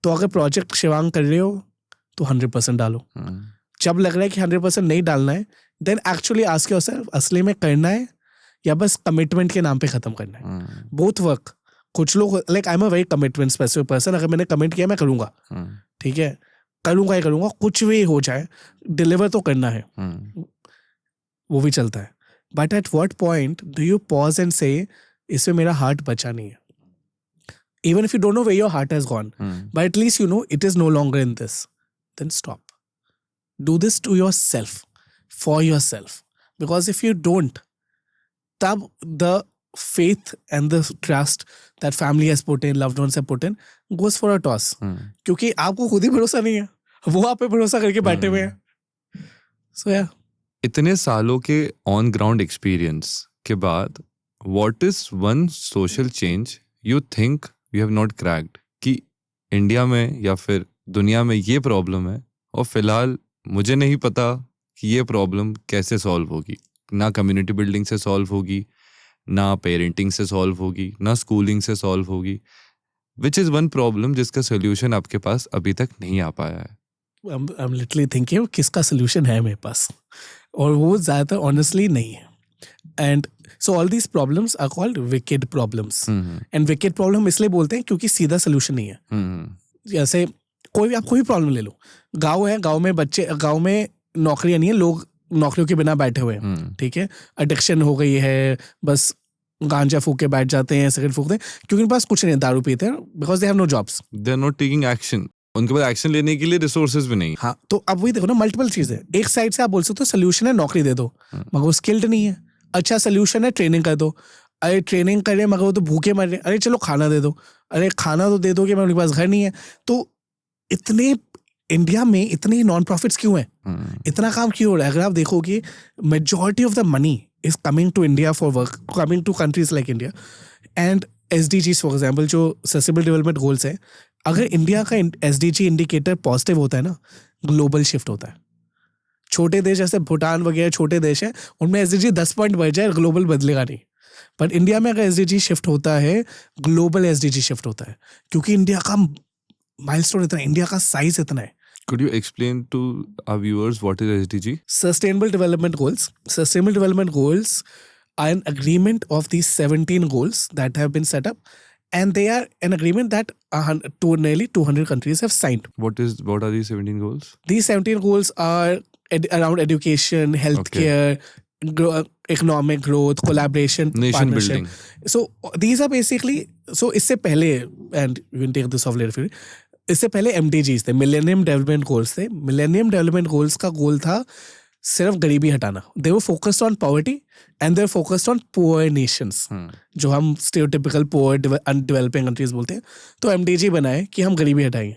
S2: तो अगर प्रोजेक्ट शिवांग कर रहे हो तो 100% डालो. जब लग रहा है कि 100% नहीं डालना है, देन एक्चुअली आस्क योरसेल्फ असली में करना है या बस कमिटमेंट के नाम पे खत्म करना है. Both work. कुछ लोग like I am a very commitment specific person. अगर मैंने कमिट किया मैं करूंगा, ठीक है, करूंगा, कुछ भी हो जाए डिलीवर तो करना है, वो भी चलता है. But at what point do you pause and say इसमें मेरा हार्ट बचा नहीं है. Even if you don't know where your heart has gone, but at least you know it is no longer in this, then stop. Do this to yourself, for yourself. Because if you don't, tab the faith and the trust that family has put in, loved ones have put in, goes for a toss. क्योंकि आपको खुद ही भरोसा नहीं है, वो आप पे भरोसा करके बैठे हुए हैं. So yeah.
S1: इतने सालों के ऑन ग्राउंड एक्सपीरियंस के बाद what is one social change you think you have not cracked कि इंडिया में या फिर दुनिया में ये प्रॉब्लम है और फिलहाल मुझे नहीं पता कि ये प्रॉब्लम कैसे सॉल्व होगी. ना कम्युनिटी बिल्डिंग से सॉल्व होगी, ना पेरेंटिंग से सॉल्व होगी, ना स्कूलिंग से सॉल्व होगी. विच इज़ वन प्रॉब्लम जिसका सोल्यूशन आपके पास अभी तक नहीं आ पाया है?
S2: आई एम लिटरली थिंकिंग किसका सोल्यूशन है मेरे पास, और वो ज़्यादातर ऑनेस्टली नहीं है. And so all these problems are called wicked problems. And wicked problem इसलिए बोलते हैं क्योंकि सीधा सोल्यूशन नहीं है. जैसे कोई भी प्रॉब्लम ले लो, गांव है, गांव में नौकरियां नहीं है, लोग नौकरियों के बिना बैठे हुए हैं. ठीक है, एडिक्शन हो गई है, बस गांजा फूक के बैठ जाते हैं, सिगरेट फूकते हैं क्योंकि उनके पास कुछ नहीं है, दारू पीते हैं, because they have no jobs.
S1: They are not taking action. उनके पास एक्शन लेने के लिए रिसोर्सेज भी नहीं.
S2: हाँ, तो अब वही देखो ना, मल्टीपल चीजें. एक साइड से आप बोल सकते हो सोल्यूशन है नौकरी दे दो, मगर वो स्किल्ड नहीं है. अच्छा सोल्यूशन है ट्रेनिंग कर दो. अरे ट्रेनिंग कर रहे मगर वो तो भूखे मर रहे. अरे चलो खाना दे दो. अरे खाना तो दे दो कि उनके पास घर नहीं है. तो इतने इंडिया में इतने नॉन प्रॉफिट्स क्यों हैं? इतना काम क्यों हो रहा है? अगर आप देखोगे majority of the money is coming to India for work, coming to countries like India. And SDGs for example, जो सस्टेनेबल डेवलपमेंट गोल्स है, अगर इंडिया का SDG इंडिकेटर पॉजिटिव होता है ना, ग्लोबल शिफ्ट होता है. छोटे देश जैसे भूटान वगैरह छोटे देश है, उनमें SDG 10 पॉइंट बढ़ जाए, ग्लोबल बदलेगा नहीं. बट इंडिया में अगर SDG शिफ्ट होता है, ग्लोबल SDG शिफ्ट होता है, क्योंकि इंडिया का माइलस्टोन इतना, इंडिया का साइज इतना है.
S1: Could you explain to our viewers what is SDG?
S2: Sustainable Development Goals. Sustainable Development Goals are an agreement of these 17 goals that have been set up, and they are an agreement that nearly 200 countries have signed.
S1: What are these 17 goals?
S2: These 17 goals are around education, healthcare, economic growth, collaboration,
S1: Nation
S2: partnership.
S1: building.
S2: So these are basically, so इससे पहले, and you can take this off later, इससे पहले MDGs थे, Millennium Development Goals थे. Millennium Development Goals का गोल था सिर्फ गरीबी हटाना. They were focused on poverty and they were focused on poor nations. जो हम stereotypical poor undeveloping countries बोलते हैं. तो MDG बनाए कि हम गरीबी हटाएंगे.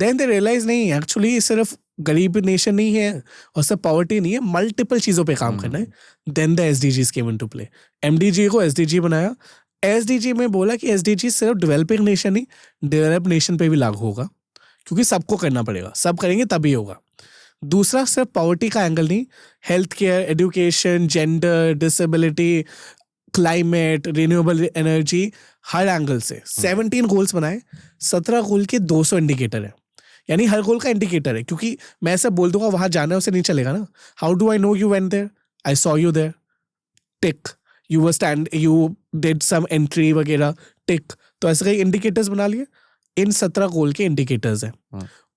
S2: Then they realize नहीं, actually सिर्फ गरीब नेशन नहीं है और सब पॉवर्टी नहीं है, मल्टीपल चीज़ों पे काम करना है. Then the SDGs came into play. MDG को SDG बनाया. SDG में बोला कि SDG सिर्फ डेवलपिंग नेशन नहीं, डेवलप नेशन पे भी लागू होगा, क्योंकि सबको करना पड़ेगा, सब करेंगे तभी होगा. दूसरा सिर्फ पॉवर्टी का एंगल नहीं, health care, education, gender, disability, climate, renewable energy, हर एंगल से 17 गोल्स बनाए. 17 गोल के 200 इंडिकेटर है, यानी हर गोल का इंडिकेटर है. क्योंकि मैं ऐसा बोल दूंगा वहां जाना है, उसे नहीं चलेगा ना. How do I know you went there? I saw you there, tick. you did some entry वगैरह, टिक. तो ऐसे कई इंडिकेटर्स बना लिए. इन 17 गोल के इंडिकेटर्स हैं.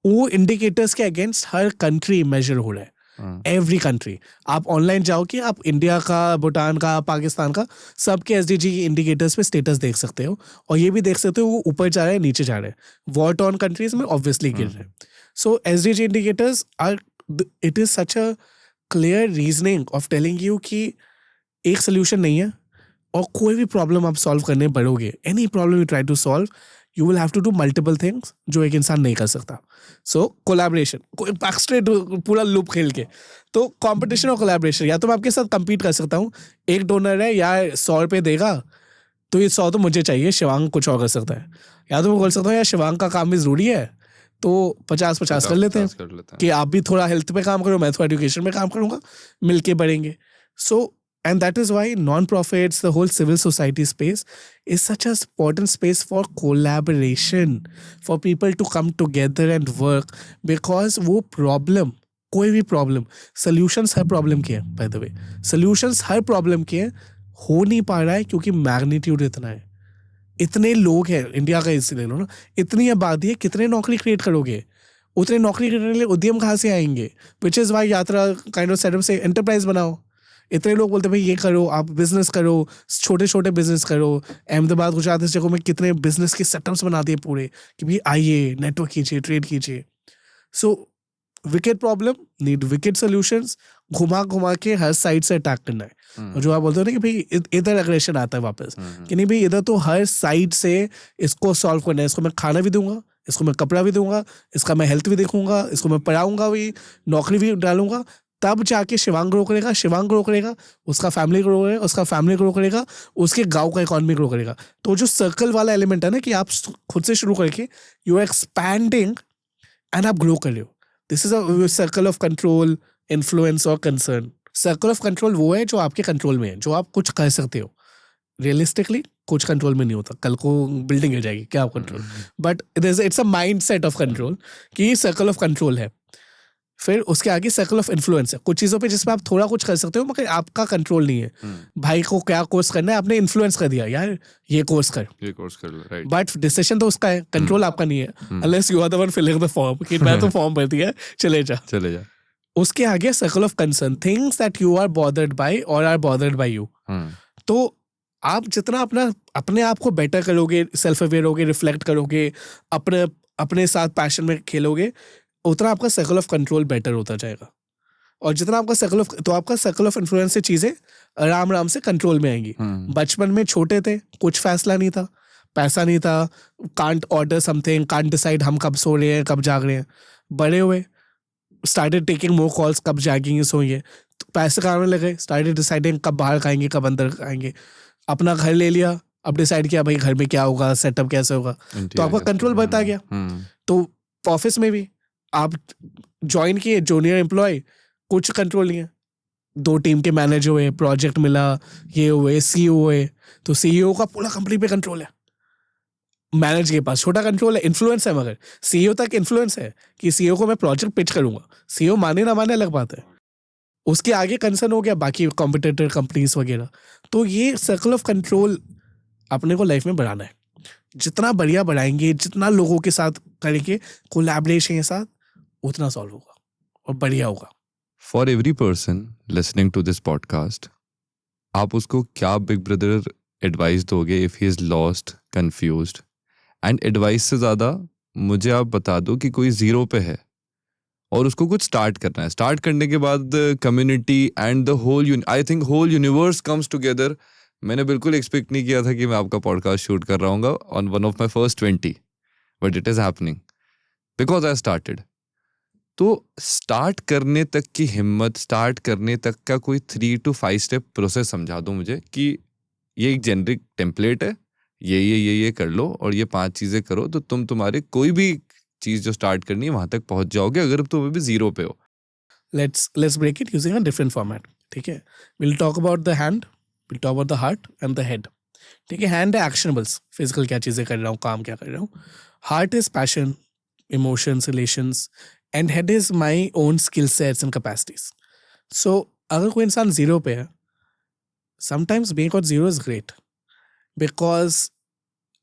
S2: वो इंडिकेटर्स के अगेंस्ट हर कंट्री मेजर हो रहा है. Every country. आप ऑनलाइन जाओगे, आप इंडिया का, भूटान का, पाकिस्तान का, सबके एसडीजी के इंडिकेटर्स पे स्टेटस देख सकते हो. और ये भी देख सकते हो वो ऊपर जा रहा है, नीचे जा रहा है. वॉर टॉर्न कंट्रीज में ऑब्वियसली गिर रहे हैं. So SDG indicators are, it is such a clear reasoning of telling you कि एक सोल्यूशन नहीं है, और कोई भी प्रॉब्लम आप सॉल्व करने बढ़ोगे, any problem you try to solve, you will have to do multiple things जो एक इंसान नहीं कर सकता. सो कोलैबोरेशन, बैकस्ट्रेट पूरा लूप खेल के. तो कंपटीशन और कोलैबोरेशन, या तो मैं आपके साथ compete कर सकता हूँ, एक डोनर है या 100 रुपये देगा तो ये 100 तो मुझे चाहिए, शिवांग कुछ और कर सकता है. या तो मैं बोल सकता हूँ यार शिवांग का काम भी ज़रूरी है, तो 50-50 कर लेते हैं कि आप भी थोड़ा हेल्थ पे काम करो, मैं थोड़ा एजुकेशन में काम करूँगा, मिलके बढ़ेंगे. सो and that is why non-profits, the whole civil society space is such an important space for collaboration, for people to come together and work, because वो problem, कोई भी problem, solutions हर problem के हैं. by the way, solutions her problem के हैं, हो नहीं पा रहा है क्योंकि magnitude इतना है, इतने लोग हैं. इंडिया का इसलिए लो ना, इतनी आबादी है, कितने नौकरी क्रिएट करोगे? उतने नौकरी करने के लिए उद्यम कहाँ से आएंगे? which is why यात्रा kind of setup से enterprise बनाओ. इतने लोग बोलते हैं भाई ये करो, आप बिजनेस करो, छोटे छोटे बिजनेस करो. अहमदाबाद, गुजरात, इस जगहों में कितने बिजनेस के सेटअप्स बना दिए पूरे कि भाई आइए, नेटवर्क कीजिए, ट्रेड कीजिए. So wicked problem need wicked solutions. घुमा घुमा के हर साइड से अटैक करना है. और जो आप बोलते हो ना कि भाई इधर एग्रेशन आता है वापस, कि नहीं भाई इधर तो हर साइड से इसको सॉल्व करना है. इसको मैं खाना भी दूंगा, इसको मैं कपड़ा भी दूंगा, इसका मैं हेल्थ भी देखूंगा, इसको मैं पढ़ाऊंगा भी, नौकरी भी डालूंगा, तब जाके शिवांग ग्रो करेगा. शिवांग ग्रो करेगा, उसका फैमिली ग्रो करेगा, उसका फैमिली ग्रो करेगा, उसके गांव का इकोनॉमी ग्रो करेगा. तो जो सर्कल वाला एलिमेंट है ना, कि आप खुद से शुरू करके यू आर एक्सपैंडिंग एंड आप ग्रो कर रहे हो. This is a circle of control, influence और कंसर्न. सर्कल ऑफ कंट्रोल वो है जो आपके कंट्रोल में है, जो आप कुछ कर सकते हो. रियलिस्टिकली कुछ कंट्रोल में नहीं होता, कल को बिल्डिंग गिर जाएगी, क्या आप control. But it's a mind set of control कि सर्कल ऑफ कंट्रोल है. फिर उसके आगे सर्कल ऑफ इन्फ्लुएंस है, कुछ चीज़ों पे जिसमें आप थोड़ा कुछ कर सकते हो मगर आपका कंट्रोल नहीं है. भाई को क्या कोर्स करना है, आपने इन्फ्लुएंस कर दिया, यार ये कोर्स कर,
S1: राइट.
S2: बट डिसीजन तो उसका है, कंट्रोल आपका नहीं है. Unless you are the one filling the form, कि मैं तो फॉर्म भर दिया, चले जा. उसके आगे circle of concern, things that you are bothered by और आर बॉदर्ड बाय यू. तो आप जितना अपने आप को बेटर करोगे, सेल्फ अवेयर होगे, रिफ्लेक्ट करोगे, अपने साथ पैशन में खेलोगे, उतना आपका सर्कल ऑफ कंट्रोल बेटर होता जाएगा. और जितना आपका सर्कल ऑफ इन्फ्लुएंस से चीजें आराम से कंट्रोल में आएंगी. बचपन में छोटे थे, कुछ फैसला नहीं था, पैसा नहीं था, can't order something, can't decide हम कब सो रहे हैं, कब जाग रहे हैं. बड़े हुए, स्टार्टेड टेकिंग मोर कॉल्स, कब जागेंगे, सोएंगे, तो पैसे कमाने लगे, स्टार्टेड डिसाइडिंग कब बाहर खाएंगे, कब अंदर खाएंगे. अपना घर ले लिया, अब डिसाइड किया भाई घर में क्या होगा, सेटअप कैसे होगा, तो आपका कंट्रोल बढ़ता गया. तो ऑफिस में भी आप ज्वाइन किए, जूनियर एम्प्लॉय, कुछ कंट्रोल नहीं है. 2 टीम के मैनेजर हुए, प्रोजेक्ट मिला, ये हुए, सीईओ हुए, तो सीईओ का पूरा कंपनी पे कंट्रोल है. मैनेजर के पास छोटा कंट्रोल है, इन्फ्लुएंस है, मगर सीईओ तक इन्फ्लुएंस है कि सीईओ को मैं प्रोजेक्ट पिच करूंगा. सीईओ माने ना माने अलग बात है, उसके आगे कंसर्न हो गया बाकी कॉम्पिटिटर कंपनीज वगैरह. तो ये सर्कल ऑफ कंट्रोल अपने को लाइफ में बढ़ाना है. जितना बढ़िया बढ़ाएंगे, जितना लोगों के साथ करेंगे कोलैबोरेशन के साथ, उतना सॉल्व होगा और बढ़िया होगा.
S1: For every person listening to this podcast, आप उसको क्या बिग ब्रदर एडवाइस दोगे if he is lost, confused? And advice से ज़्यादा मुझे आप बता दो कि कोई जीरो पे है और उसको कुछ स्टार्ट करना है. स्टार्ट करने के बाद community and the whole, I think whole universe comes together. मैंने बिल्कुल एक्सपेक्ट नहीं किया था कि मैं आपका पॉडकास्ट शूट कर रहा हूँ on one of my first 20, but it is happening because I started. तो स्टार्ट करने तक की हिम्मत, स्टार्ट करने तक का कोई 3 to 5 स्टेप प्रोसेस समझा दो मुझे कि ये एक जेनरिक टेम्पलेट है, ये कर लो और ये 5 चीज़ें करो तो तुम तुम्हारे कोई भी चीज़ जो स्टार्ट करनी है वहाँ तक पहुँच जाओगे अगर तुम अभी जीरो पे हो.
S2: Let's break it using a different format. ठीक है, we'll talk about the hand, we'll talk about the heart and the head. ठीक है, hand है actionables, physical क्या चीज़ें कर रहा हूँ, काम क्या कर रहा हूँ. Heart is passion, emotions, relations, and head is my own skill sets and capacities. So अगर कोई इंसान जीरो पे है, sometimes being on zero is great, because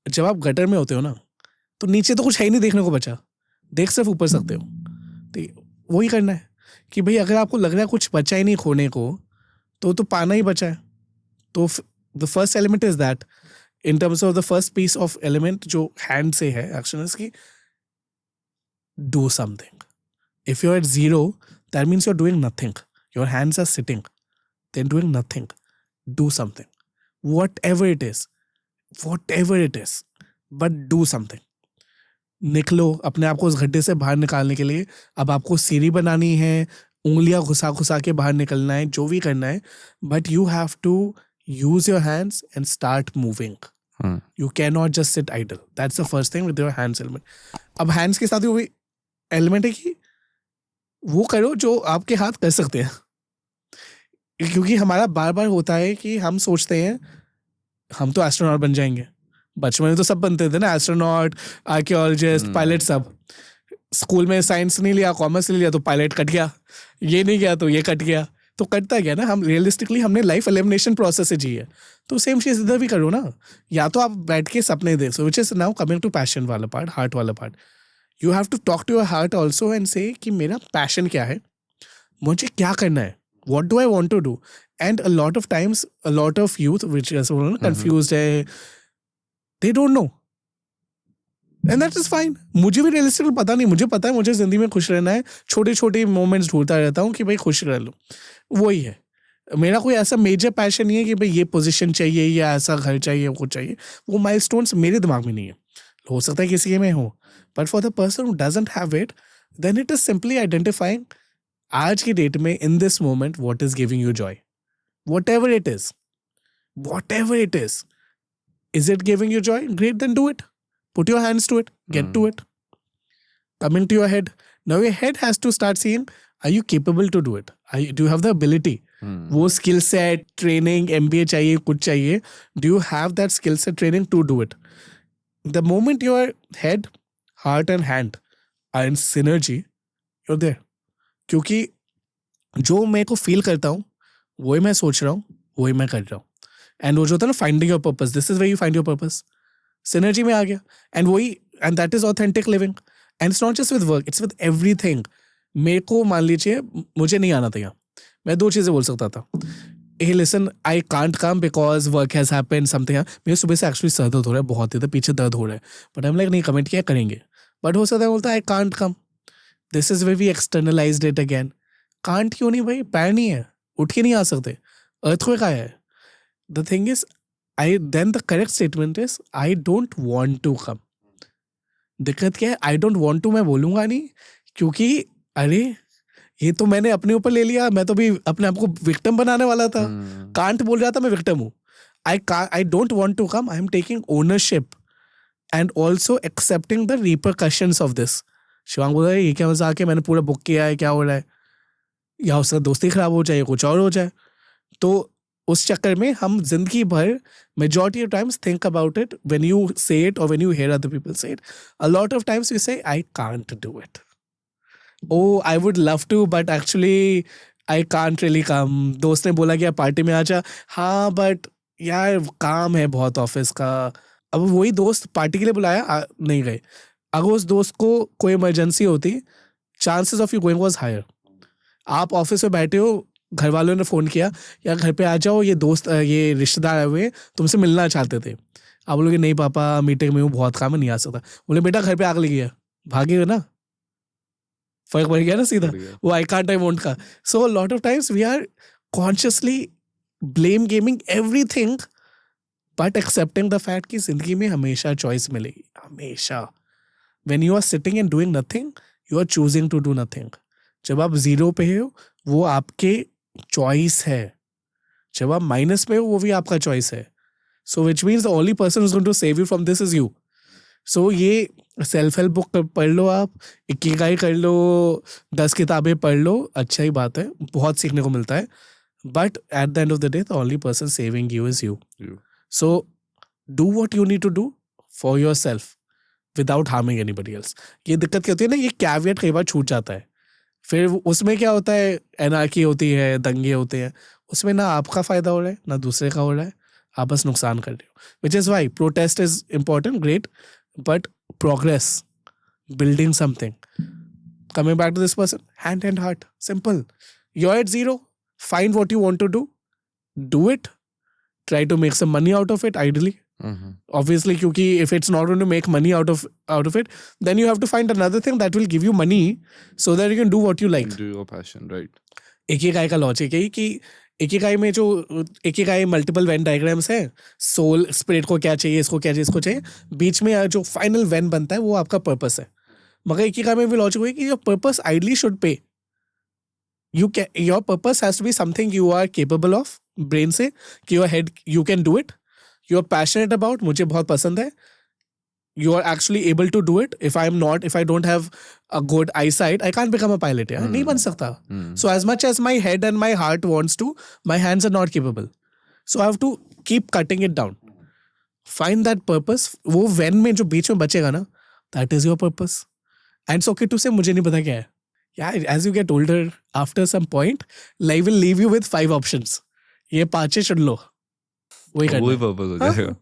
S2: जब आप गटर में होते हो ना तो नीचे तो कुछ है ही नहीं देखने को बचा, देख सिर्फ ऊपर सकते हो. तो वही करना है कि भाई अगर आपको लग रहा है कुछ बचा ही नहीं खोने को, तो पाना ही बचा है. तो the first element is that in terms of the first piece of element जो हैंड से है action is key do something. If you are at zero that means you are doing nothing. Your hands are sitting, then doing nothing. Do something, whatever it is, but do something. निकलो अपने आप को उस गड्ढे से बाहर निकालने के लिए. अब आपको सीढ़ी बनानी है, उंगलियां घुसा के बाहर निकलना है, जो भी करना है, but you have to use your hands and start moving. You cannot just sit idle. That's the first thing with your hands element. अब hands के साथ भी element है कि वो करो जो आपके हाथ कर सकते हैं. क्योंकि हमारा बार बार होता है कि हम सोचते हैं हम तो एस्ट्रोनॉट बन जाएंगे. बचपन में तो सब बनते थे ना, एस्ट्रोनॉट, आर्कियोलॉजिस्ट, पायलट. सब स्कूल में साइंस नहीं लिया, कॉमर्स नहीं लिया तो पायलट कट गया, ये नहीं गया तो ये कट गया. तो कटता गया ना. हम रियलिस्टिकली हमने लाइफ एलिमिनेशन प्रोसेस से जी है. तो सेम चीज इधर भी करो ना. या तो आप बैठ के सपने देखो, which is now coming to passion वाला पार्ट, हार्ट वाला part. You have to talk to your heart also and say कि मेरा पैशन क्या है, मुझे क्या करना है, what do I want to do. And a lot of times a lot of youth which is confused है, they don't know, and that is fine. मुझे भी realistically पता नहीं. मुझे पता है मुझे जिंदगी में खुश रहना है, छोटे छोटे मोमेंट्स ढूंढता रहता हूँ कि भाई खुश रह लो. वही है मेरा. कोई ऐसा मेजर पैशन नहीं है कि भाई ये पोजीशन चाहिए या ऐसा घर चाहिए, कुछ चाहिए. वो माइलस्टोन्स मेरे दिमाग में नहीं है. हो सकता है किसी में हो, but for the person who doesn't have it, then it is simply identifying आज की डेट में in this moment what is giving you joy. whatever it is, is it giving you joy? Great, then do it. Put your hands to it, get to it. Coming to your head, now your head has to start seeing, are you capable to do it? Do you have the ability? वो skill set, training, MBA चाहिए, कुछ चाहिए. Do you have that skill set training to do it? The moment your head, heart and hand are in synergy, you're there. क्योंकि जो मैं को feel करता हूँ वही मैं सोच रहा हूँ, वही मैं कर रहा हूँ. एंड वो जो होता है ना finding your purpose, this is where you find your purpose. Synergy में आ गया. एंड वही, and that is authentic living. And it's not just with work, it's with everything. मेरे को मान लीजिए मुझे नहीं आना था यहाँ, मैं 2 चीज़ें बोल सकता था. Hey listen, I can't come because work has happened something. मेरे सुबह से एक्चुअली सर दर्द हो रहा है, बहुत ही तो पीछे दर्द हो रहा है, बट हम लाइक नहीं कमेंट किया करेंगे. बट हो सकता है बोलता I can't come. This is where we externalised it again. Can't क्यों नहीं भाई, पैर नहीं है, उठ के नहीं आ सकते, अर्थक्वेक आया है. The thing is then the correct statement is I don't want to come. दिक्कत क्या है, I don't want to मैं बोलूँगा नहीं, क्योंकि अरे ये तो मैंने अपने ऊपर ले लिया. मैं तो भी अपने आप को विक्टिम बनाने वाला था. कांट बोल रहा था मैं विक्टिम हूँ. I don't want to come. I am taking ownership and also accepting the repercussions of this. Shivang बोल रहा है ये क्या मजाक है, मैंने पूरा बुक किया है, क्या हो रहा है, या उसका दोस्ती खराब हो जाए, कुछ और हो जाए. तो उस चक्कर में हम जिंदगी भर majority of times think about it when you say it or when you hear other people say it. A lot of times you say I can't do it. Oh, I would love to but actually I can't really come. दोस्त ने बोला कि party में आ जा. हाँ but यार काम है बहुत ऑफिस का, अब वही दोस्त पार्टी के लिए बुलाया, नहीं गए। अगर उस दोस्त को कोई इमरजेंसी होती, chances of you going was higher. आप ऑफिस में बैठे हो, घर वालों ने फ़ोन किया या घर पे आ जाओ, ये दोस्त ये रिश्तेदार आए हुए तुमसे मिलना चाहते थे। आप बोलोगे नहीं पापा मीटिंग में हूँ, बहुत काम है, नहीं आ सकता। बोले बेटा घर पे आग लगी है, भागेगा ना, फर्क पड़ गया ना सीधा, वो आई कांट आई वोंट का। So lot of times we are consciously blame gaming everything but accepting the fact कि जिंदगी में हमेशा चॉइस मिलेगी, हमेशा। When you are sitting and doing nothing, you are choosing to do nothing. जब आप zero पे हो वो आपके चॉइस है, जब आप माइनस में हो वो भी आपका चॉइस है। So which means the only person who is going to save you from this is you. So ये सेल्फ हेल्प बुक पढ़ लो, आप इकिगाई कर लो, 10 किताबें पढ़ लो, अच्छा ही बात है, बहुत सीखने को मिलता है। But at the end of the day the only person saving you is you. So do what you need to do for yourself without harming anybody else. ये दिक्कत क्या होती है ना, ये कैवियट कई बार छूट जाता है। फिर उसमें क्या होता है, एनार्की होती है, दंगे होते हैं, उसमें ना आपका फ़ायदा हो रहा है ना दूसरे का हो रहा है, आप बस नुकसान कर रहे हो। विच is Y protest is important, great, but progress, building something. Coming back to this person, hand and heart, simple. You're at zero, find what you want to do it, try to make some money out of it, ideally. Obviously, क्योंकि if it's not going to make money out of it, then you have to find another thing that will give you money so that you can do what you like.
S1: Do your passion, right?
S2: Ikigai का logic है कि Ikigai में जो Ikigai multiple Venn diagrams है, soul spirit को क्या चाहिए, इसको क्या चाहिए, इसको चाहिए, बीच में जो फाइनल वेन बनता है वो आपका पर्पस है। मगर इकिगाई में भी लॉजिक हुई कि your purpose ideally should pay, your purpose has to be something you are capable of, brain से कि your head you can do it, you are passionate about, मुझे बहुत पसंद है, you are actually able to do it. If I don't have a good eyesight, I can't become a pilot. Yeah? नहीं बन सकता. So as much as my head and my heart wants to, my hands are not capable. So I have to keep cutting it down. Find that purpose. वो when में जो बीच में बचेगा ना, that is your purpose. And it's okay to say मुझे नहीं पता क्या है. Yeah, as you get older, after some point, life will leave you with 5 options. ये 5 चुन लो. वही
S1: purpose हो जाएगा.